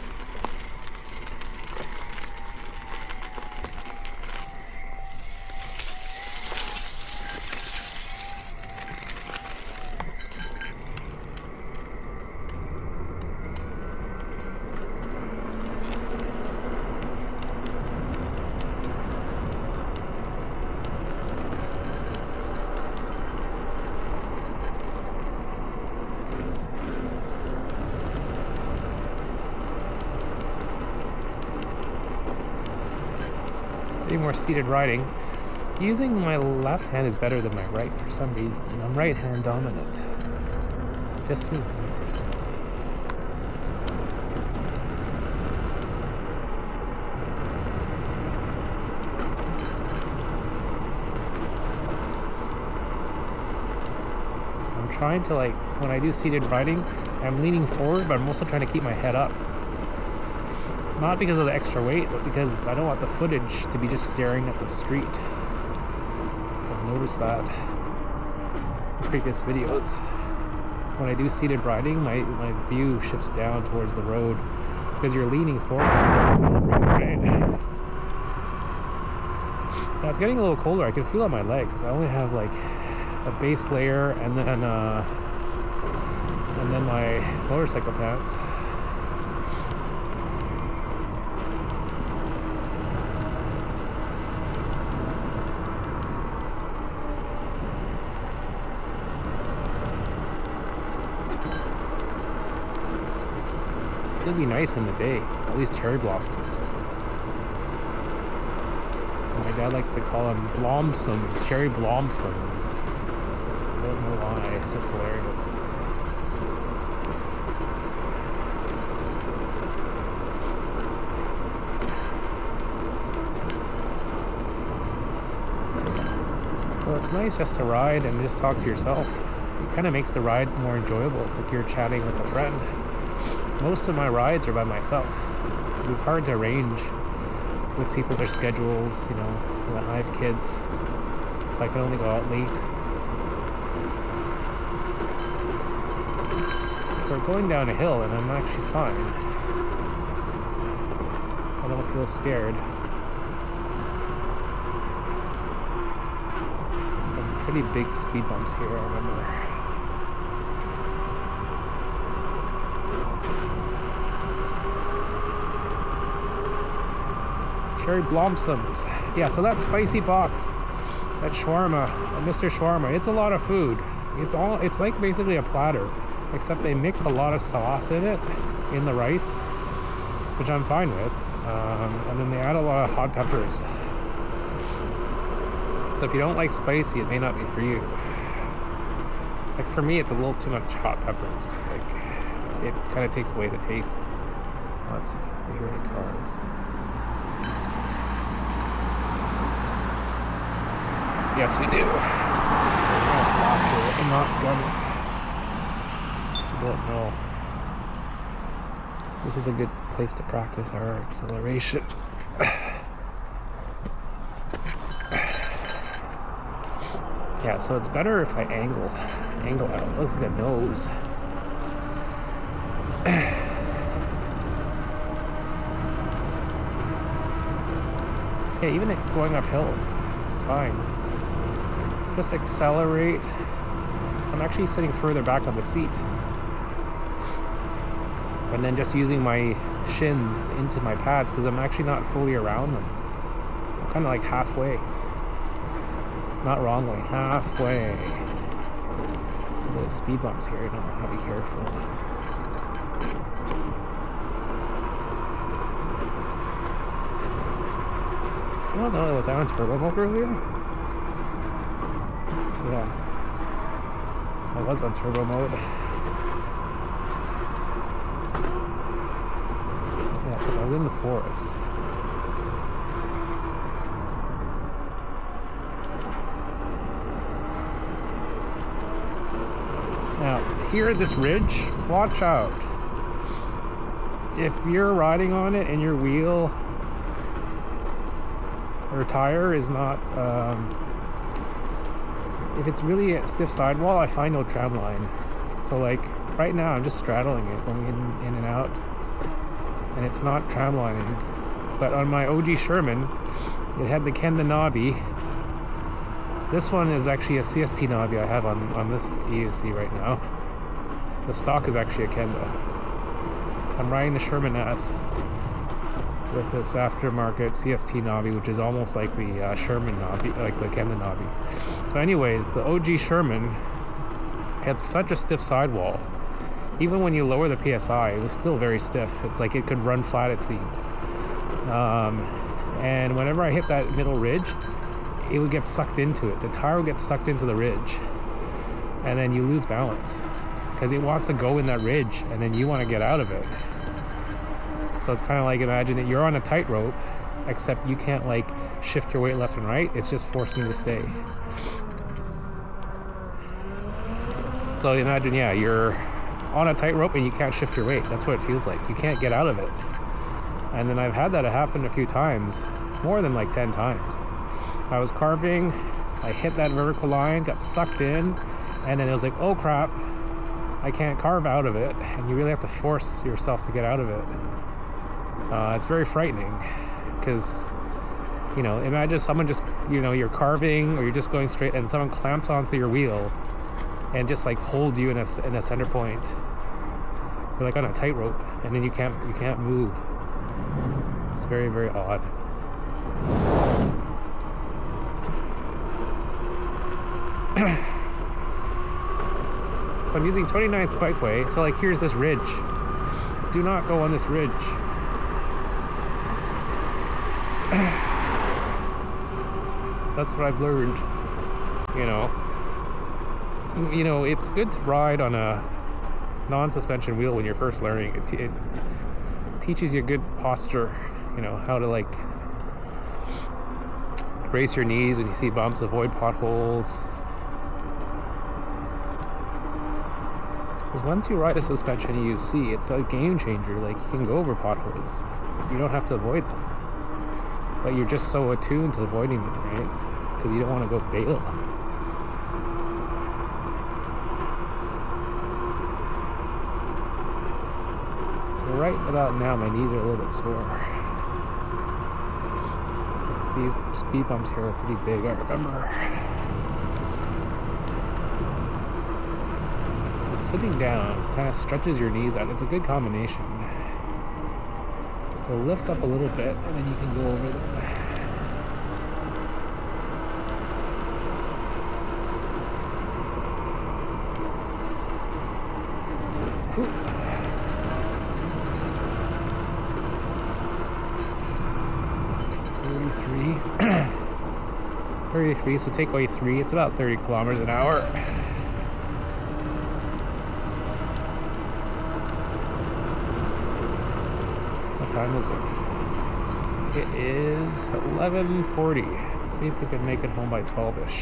More seated riding. Using my left hand is better than my right for some reason. I'm right hand dominant. Just me. So I'm trying to, like, when I do seated riding, I'm leaning forward, but I'm also trying to keep my head up. Not because of the extra weight, but because I don't want the footage to be just staring at the street. I've noticed that in previous videos. When I do seated riding, my view shifts down towards the road because you're leaning forward. Right? Now it's getting a little colder. I can feel it on my legs. I only have like a base layer and then my motorcycle pants. It's gonna be nice in the day, at least cherry blossoms. My dad likes to call them blomsons, cherry blomsons. I don't know why, it's just hilarious. So it's nice just to ride and just talk to yourself. It kind of makes the ride more enjoyable. It's like you're chatting with a friend. Most of my rides are by myself. It's hard to arrange with people, their schedules, you know, I have kids, so I can only go out late. So we're going down a hill and I'm actually fine. I don't feel scared. Some pretty big speed bumps here, I remember. Cherry blossoms. Yeah, so that spicy box, that shawarma, Mr. Shawarma, it's a lot of food. It's like basically a platter, except they mix a lot of sauce in it, in the rice, which I'm fine with. And then they add a lot of hot peppers. So if you don't like spicy, it may not be for you. Like for me, it's a little too much hot peppers. Like it kind of takes away the taste. Let's see, we hear any cars. Yes, we do. So we're gonna stop here and not gun it. So we don't know. This is a good place to practice our acceleration. Yeah, so it's better if I angle out. Looks like a nose. Yeah, even if going uphill, it's fine. Just accelerate. I'm actually sitting further back on the seat. And then just using my shins into my pads because I'm actually not fully around them. I'm kind of like halfway. Not wrongly, halfway. There's speed bumps here, you don't want to be careful. I don't know, was I on turbo mode earlier? Yeah. I was on turbo mode. Yeah, because I was in the forest. Now, here at this ridge, watch out. If you're riding on it and your wheel or tire is not, if it's really a stiff sidewall, I find no tram line. So like, right now I'm just straddling it, going in and out, and it's not tram lining. But on my OG Sherman, it had the Kenda knobby. This one is actually a CST knobby I have on this EUC right now. The stock is actually a Kenda. So I'm riding the Sherman S with this aftermarket CST knobby, which is almost like the Sherman knobby, like the Kenda knobby. So anyways, the OG Sherman had such a stiff sidewall. Even when you lower the PSI, it was still very stiff. It's like it could run flat, it seemed. And whenever I hit that middle ridge, it would get sucked into it. The tire would get sucked into the ridge, and then you lose balance because it wants to go in that ridge, and then you want to get out of it. So it's kind of like, imagine that you're on a tightrope, except you can't like shift your weight left and right. It's just forcing you to stay. So imagine, yeah, you're on a tightrope and you can't shift your weight. That's what it feels like. You can't get out of it. And then I've had that happen a few times, more than like 10 times. I was carving, I hit that vertical line, got sucked in, and then it was like, oh crap, I can't carve out of it, and you really have to force yourself to get out of it. It's very frightening, because, you know, imagine someone just, you know, you're carving, or you're just going straight, and someone clamps onto your wheel, and just like holds you in a center point. You're like on a tightrope, and then you can't move. It's very, very odd. So I'm using 29th bikeway, so like here's this ridge. Do not go on this ridge. That's what I've learned. You know, it's good to ride on a non-suspension wheel when you're first learning. It teaches you good posture, you know, how to like brace your knees when you see bumps, avoid potholes. Because once you ride a suspension EUC, it's a game changer. Like, you can go over potholes. You don't have to avoid them. But you're just so attuned to avoiding them, right? Because you don't want to go fail. So right about now, my knees are a little bit sore. These speed bumps here are pretty big, I remember. Sitting down kind of stretches your knees out. It's a good combination. So lift up a little bit, and then you can go over them. Ooh. 33, so take away 3, it's about 30 kilometers an hour. What time is it? It is 11:40. Let's see if we can make it home by 12-ish.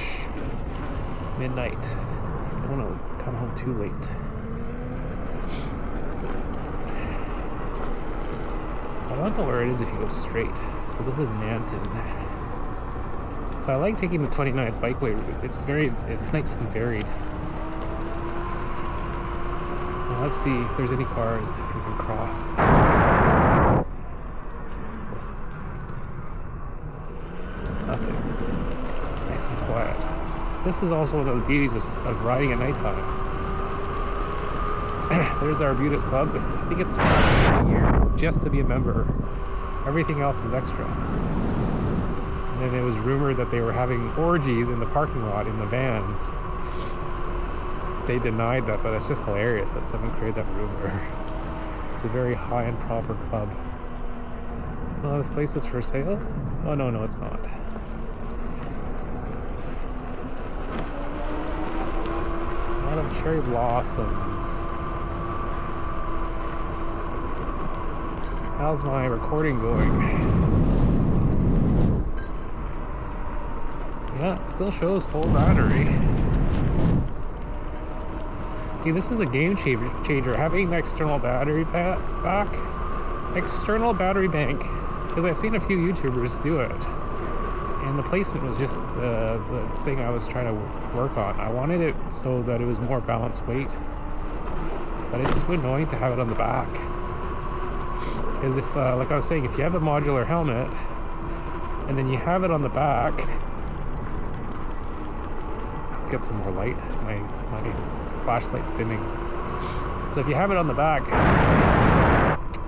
Midnight. I don't want to come home too late. I don't know where it is if you go straight. So this is Nanton. So I like taking the 29th bikeway route. It's nice and varied. Now let's see if there's any cars we can cross. Let's listen. Nothing. Nice and quiet. This is also one of the beauties of riding at nighttime. There's our Arbutus Club. I think it's $20 a year just to be a member. Everything else is extra. And then it was rumored that they were having orgies in the parking lot in the vans. They denied that, but it's just hilarious that someone created that rumor. It's a very high and proper club. Oh, this place is for sale? Oh, no, it's not. A lot of cherry blossoms. How's my recording going? Yeah, it still shows full battery. See, this is a game changer. Having the external battery external battery bank, because I've seen a few YouTubers do it, and the placement was just the thing I was trying to work on. I wanted it so that it was more balanced weight, but it's just annoying to have it on the back. Because if, like I was saying, if you have a modular helmet and then you have it on the back, let's get some more light. My flashlight's dimming. So if you have it on the back,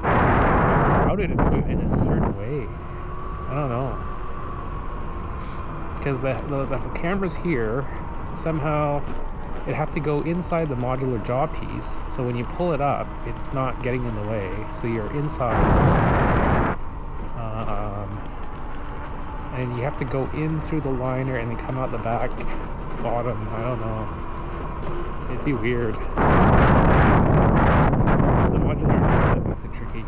how did it move in a certain way? I don't know. Because the camera's here, somehow it'd have to go inside the modular jaw piece, so when you pull it up, it's not getting in the way, so you're inside. And you have to go in through the liner and then come out the back bottom. I don't know. It'd be weird. It's the modular helmet that makes it tricky.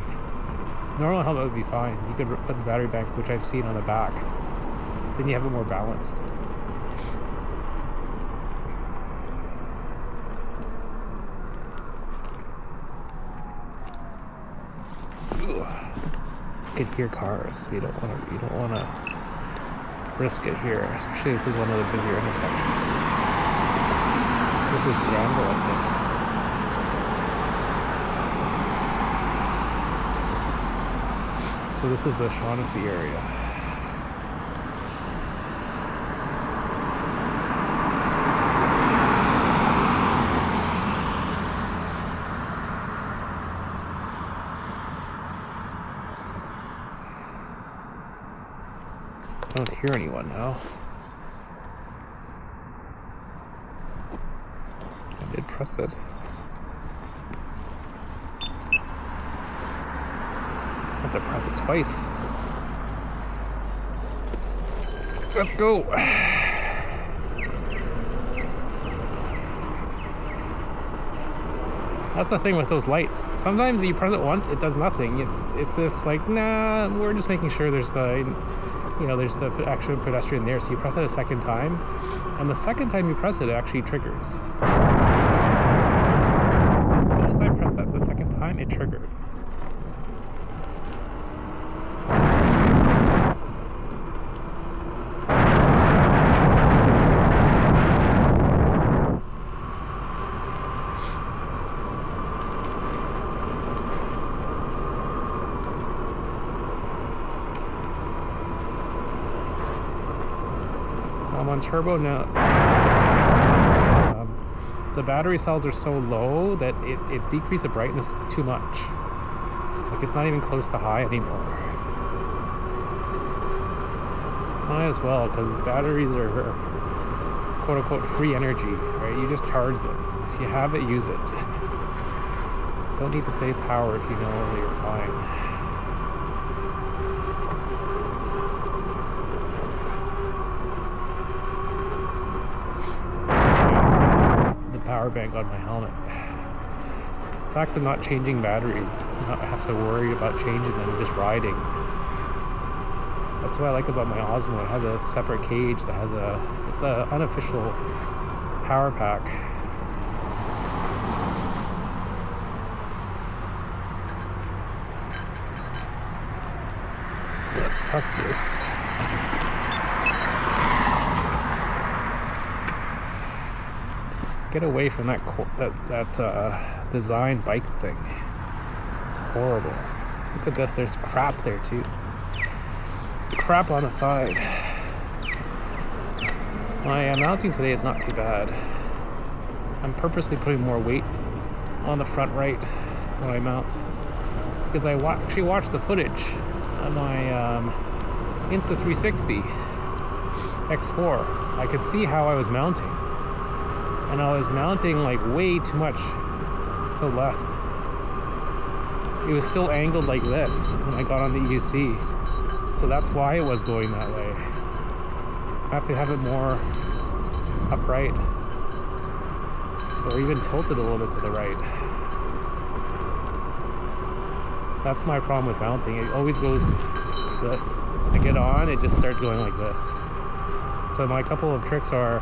Normal helmet would be fine. You could put the battery bank, which I've seen, on the back. Then you have it more balanced. Ooh. You can hear cars, so you don't want to risk it here. Especially this is one of the busier intersections. This is Granville, I think. So this is the Shaughnessy area. I don't hear anyone now. I did press it. I have to press it twice. Let's go. That's the thing with those lights. Sometimes you press it once, it does nothing. It's if like, nah, we're just making sure there's the, there's the actual pedestrian there. So you press it a second time, and the second time you press it, it actually triggers. As soon as I pressed that the second time, it triggered. I'm on turbo now. The battery cells are so low that it decreases the brightness too much. Like, it's not even close to high anymore. Might as well, because batteries are quote-unquote free energy, right? You just charge them. If you have it, use it. Don't need to save power if you know you're fine. Power bank on my helmet. The fact of not changing batteries, not have to worry about changing them, just riding. That's what I like about my Osmo. It has a separate cage that has it's an unofficial power pack. Let's press this. Get away from that design bike thing. It's horrible. Look at this. There's crap there too. Crap on the side. My mounting today is not too bad. I'm purposely putting more weight on the front right when I mount, because I actually watched the footage on my Insta360, X4, I could see how I was mounting. And I was mounting like way too much to the left. It was still angled like this when I got on the UC. So that's why it was going that way. I have to have it more upright. Or even tilted a little bit to the right. That's my problem with mounting. It always goes like this. I get on, it just starts going like this. So my couple of tricks are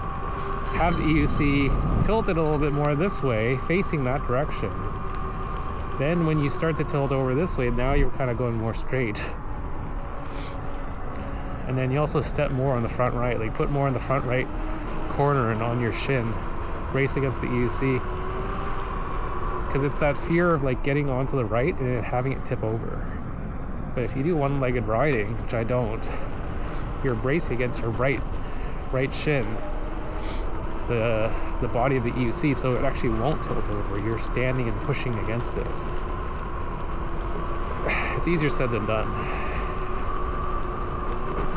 have the EUC tilted a little bit more this way, facing that direction. Then when you start to tilt over this way, now you're kind of going more straight. And then you also step more on the front right, like put more in the front right corner and on your shin. Race against the EUC. Because it's that fear of like getting onto the right and then having it tip over. But if you do one-legged riding, which I don't, you're bracing against your right shin, the body of the EUC, so it actually won't tilt over. You're standing and pushing against it. It's easier said than done.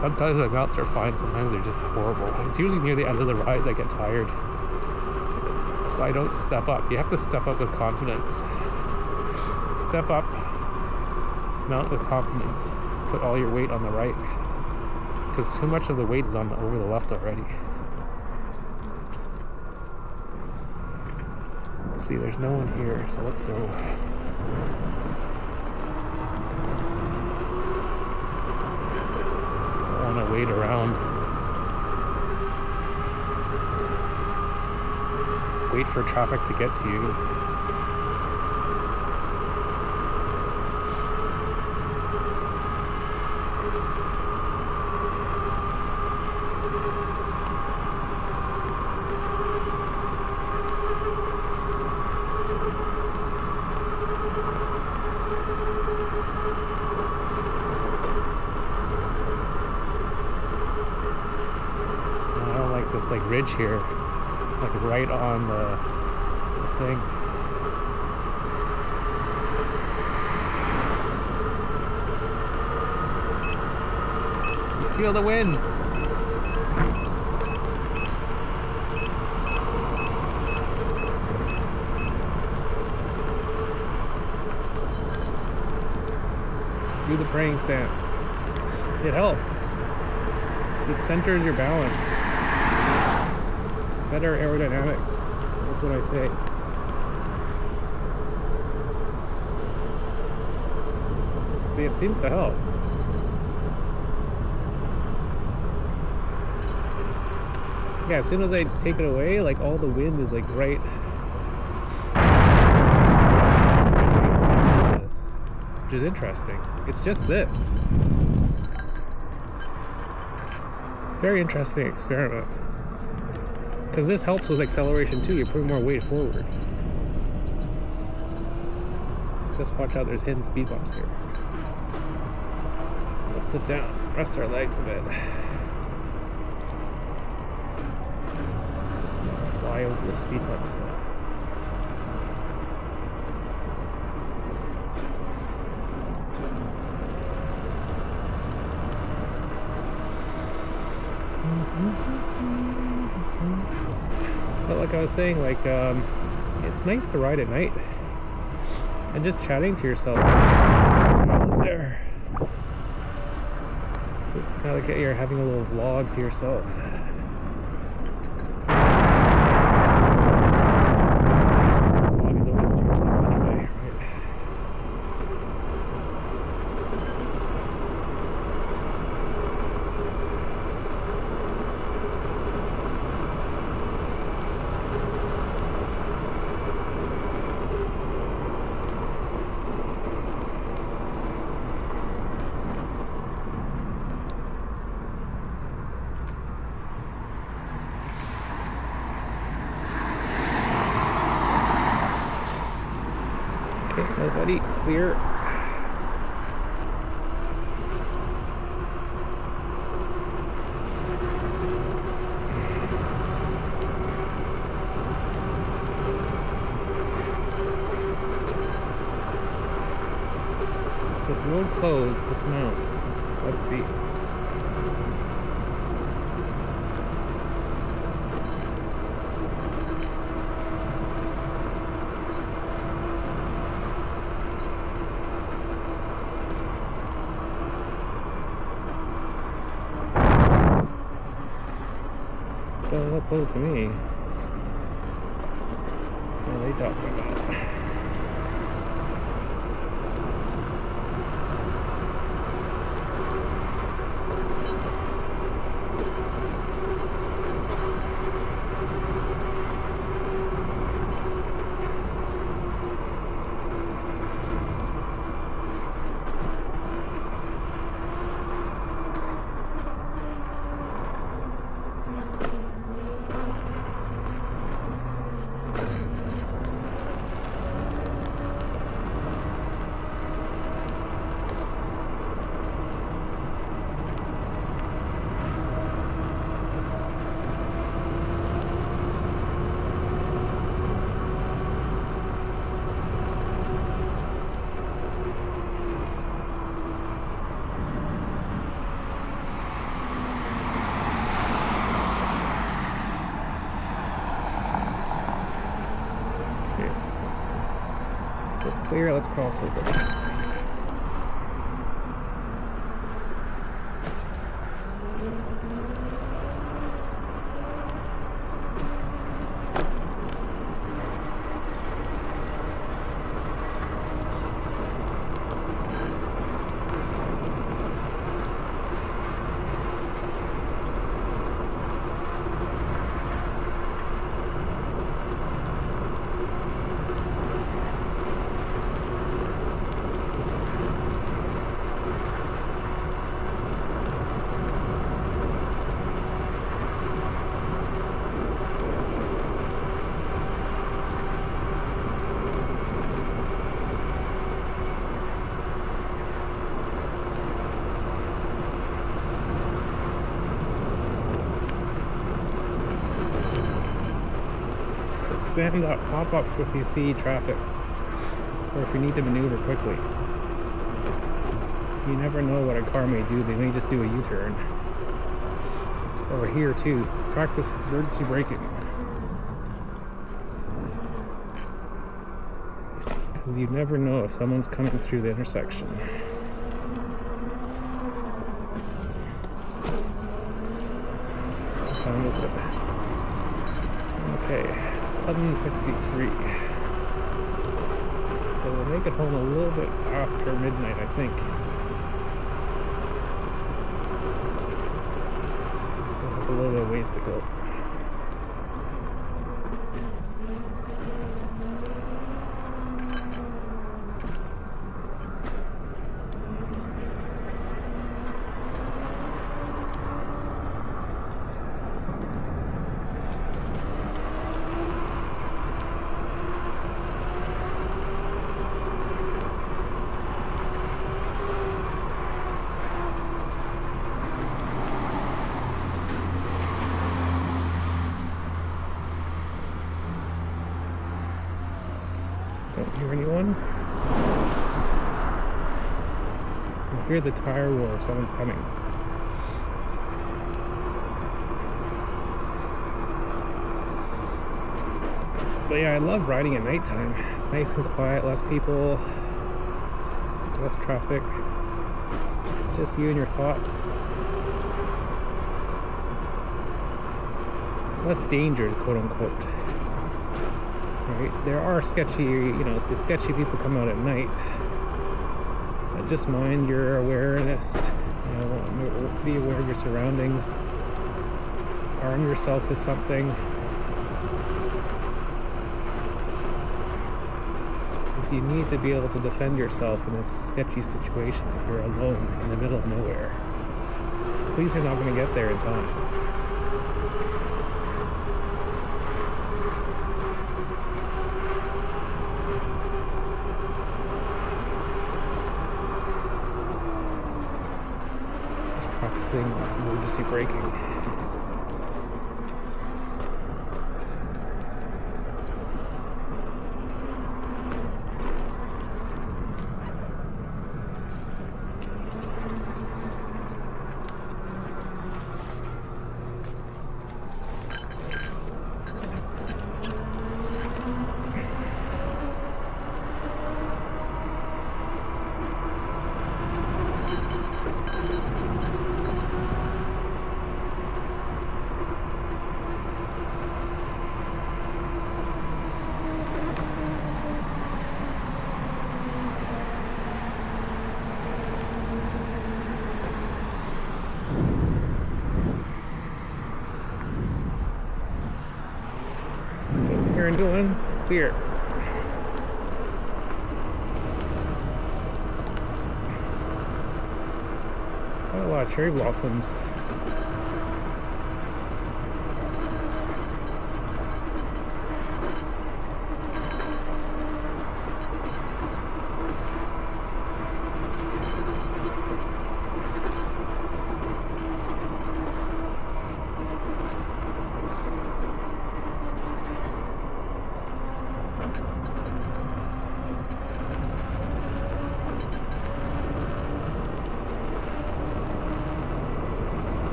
Sometimes the mounts are fine, sometimes they're just horrible. It's usually near the end of the rides I get tired. So I don't step up. You have to step up with confidence. Step up, mount with confidence. Put all your weight on the right. Because too much of the weight is on over the left already. Let's see, there's no one here, so let's go. I want to wait around. Wait for traffic to get to you. I don't like this like ridge here. Like right on the thing. You feel the wind. Do the praying stance. It helps. It centers your balance. Better aerodynamics. That's what I say. See, it seems to help. Yeah, as soon as I take it away, like all the wind is like right. Which is interesting. It's just this. It's a very interesting experiment. Because this helps with acceleration too, you're putting more weight forward. Just watch out, there's hidden speed bumps here. Let's sit down, rest our legs a bit. Just fly over the speed bumps though. But like I was saying, like it's nice to ride at night and just chatting to yourself. There, it's kind of like you're having a little vlog to yourself. Vlog is always to yourself anyway, right? Nobody clear. The road closed, dismount. Let's see. close to me. What are they talking about? Clear, let's cross over. Stand up, pop up if you see traffic or if you need to maneuver quickly. You never know what a car may do. They may just do a U-turn. Or here too, practice emergency braking. Because you never know if someone's coming through the intersection. What time is it? Okay. 11:53. So we'll make it home a little bit after midnight, I think. Still has a little bit of ways to go. Don't hear anyone. I hear the tire roar. Someone's coming. But yeah, I love riding at nighttime. It's nice and quiet, less people, less traffic. It's just you and your thoughts. Less danger, quote unquote. Right? There are sketchy, the sketchy people come out at night. But just mind your awareness. Be aware of your surroundings. Arm yourself with something. Because you need to be able to defend yourself in this sketchy situation if you're alone in the middle of nowhere. Police are not going to get there in time. Emergency braking. turn 1, clear. Quite a lot of cherry blossoms.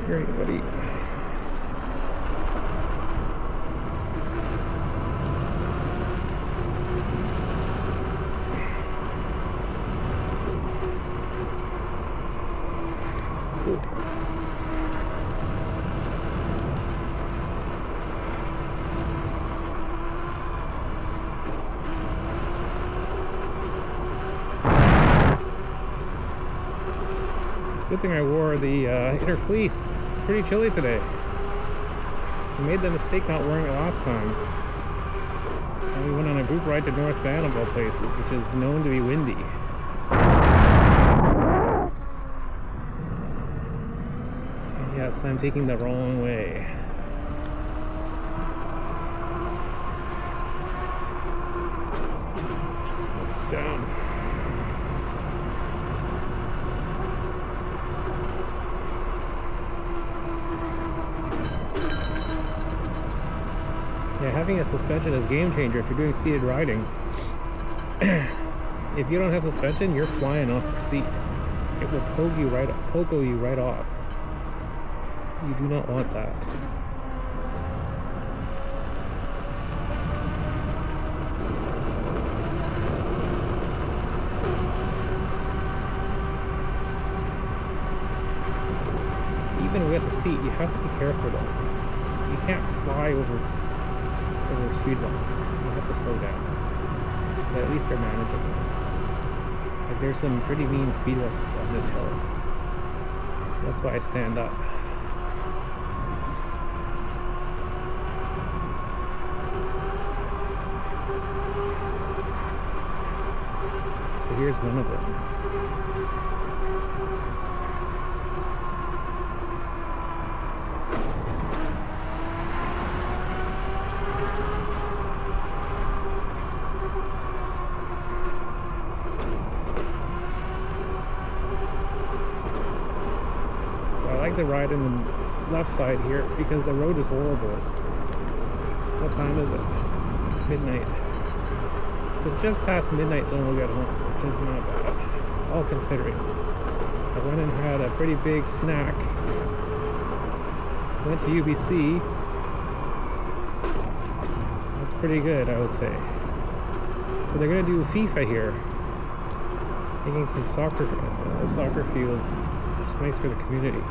Great, buddy. Cool. It's a good thing I wore the inner fleece. Pretty chilly today. I made the mistake not wearing it last time. And we went on a group ride to North Van of all places, which is known to be windy. And yes, I'm taking the wrong way. It's down. Yeah, having a suspension is a game changer if you're doing seated riding. If you don't have suspension, you're flying off your seat. It will pogo you right off. You do not want that. Even with a seat, you have to be careful though. You can't fly over speed bumps. You have to slow down. But at least they're manageable. Like there's some pretty mean speed bumps on this hill. That's why I stand up. So here's one of them. I like to ride in the left side here because the road is horrible. What time is it? Midnight. It's just past midnight, so we'll get home, which is not bad, all considering. I went and had a pretty big snack. Went to UBC. That's pretty good, I would say. So they're gonna do FIFA here, making some soccer fields. It's nice for the community.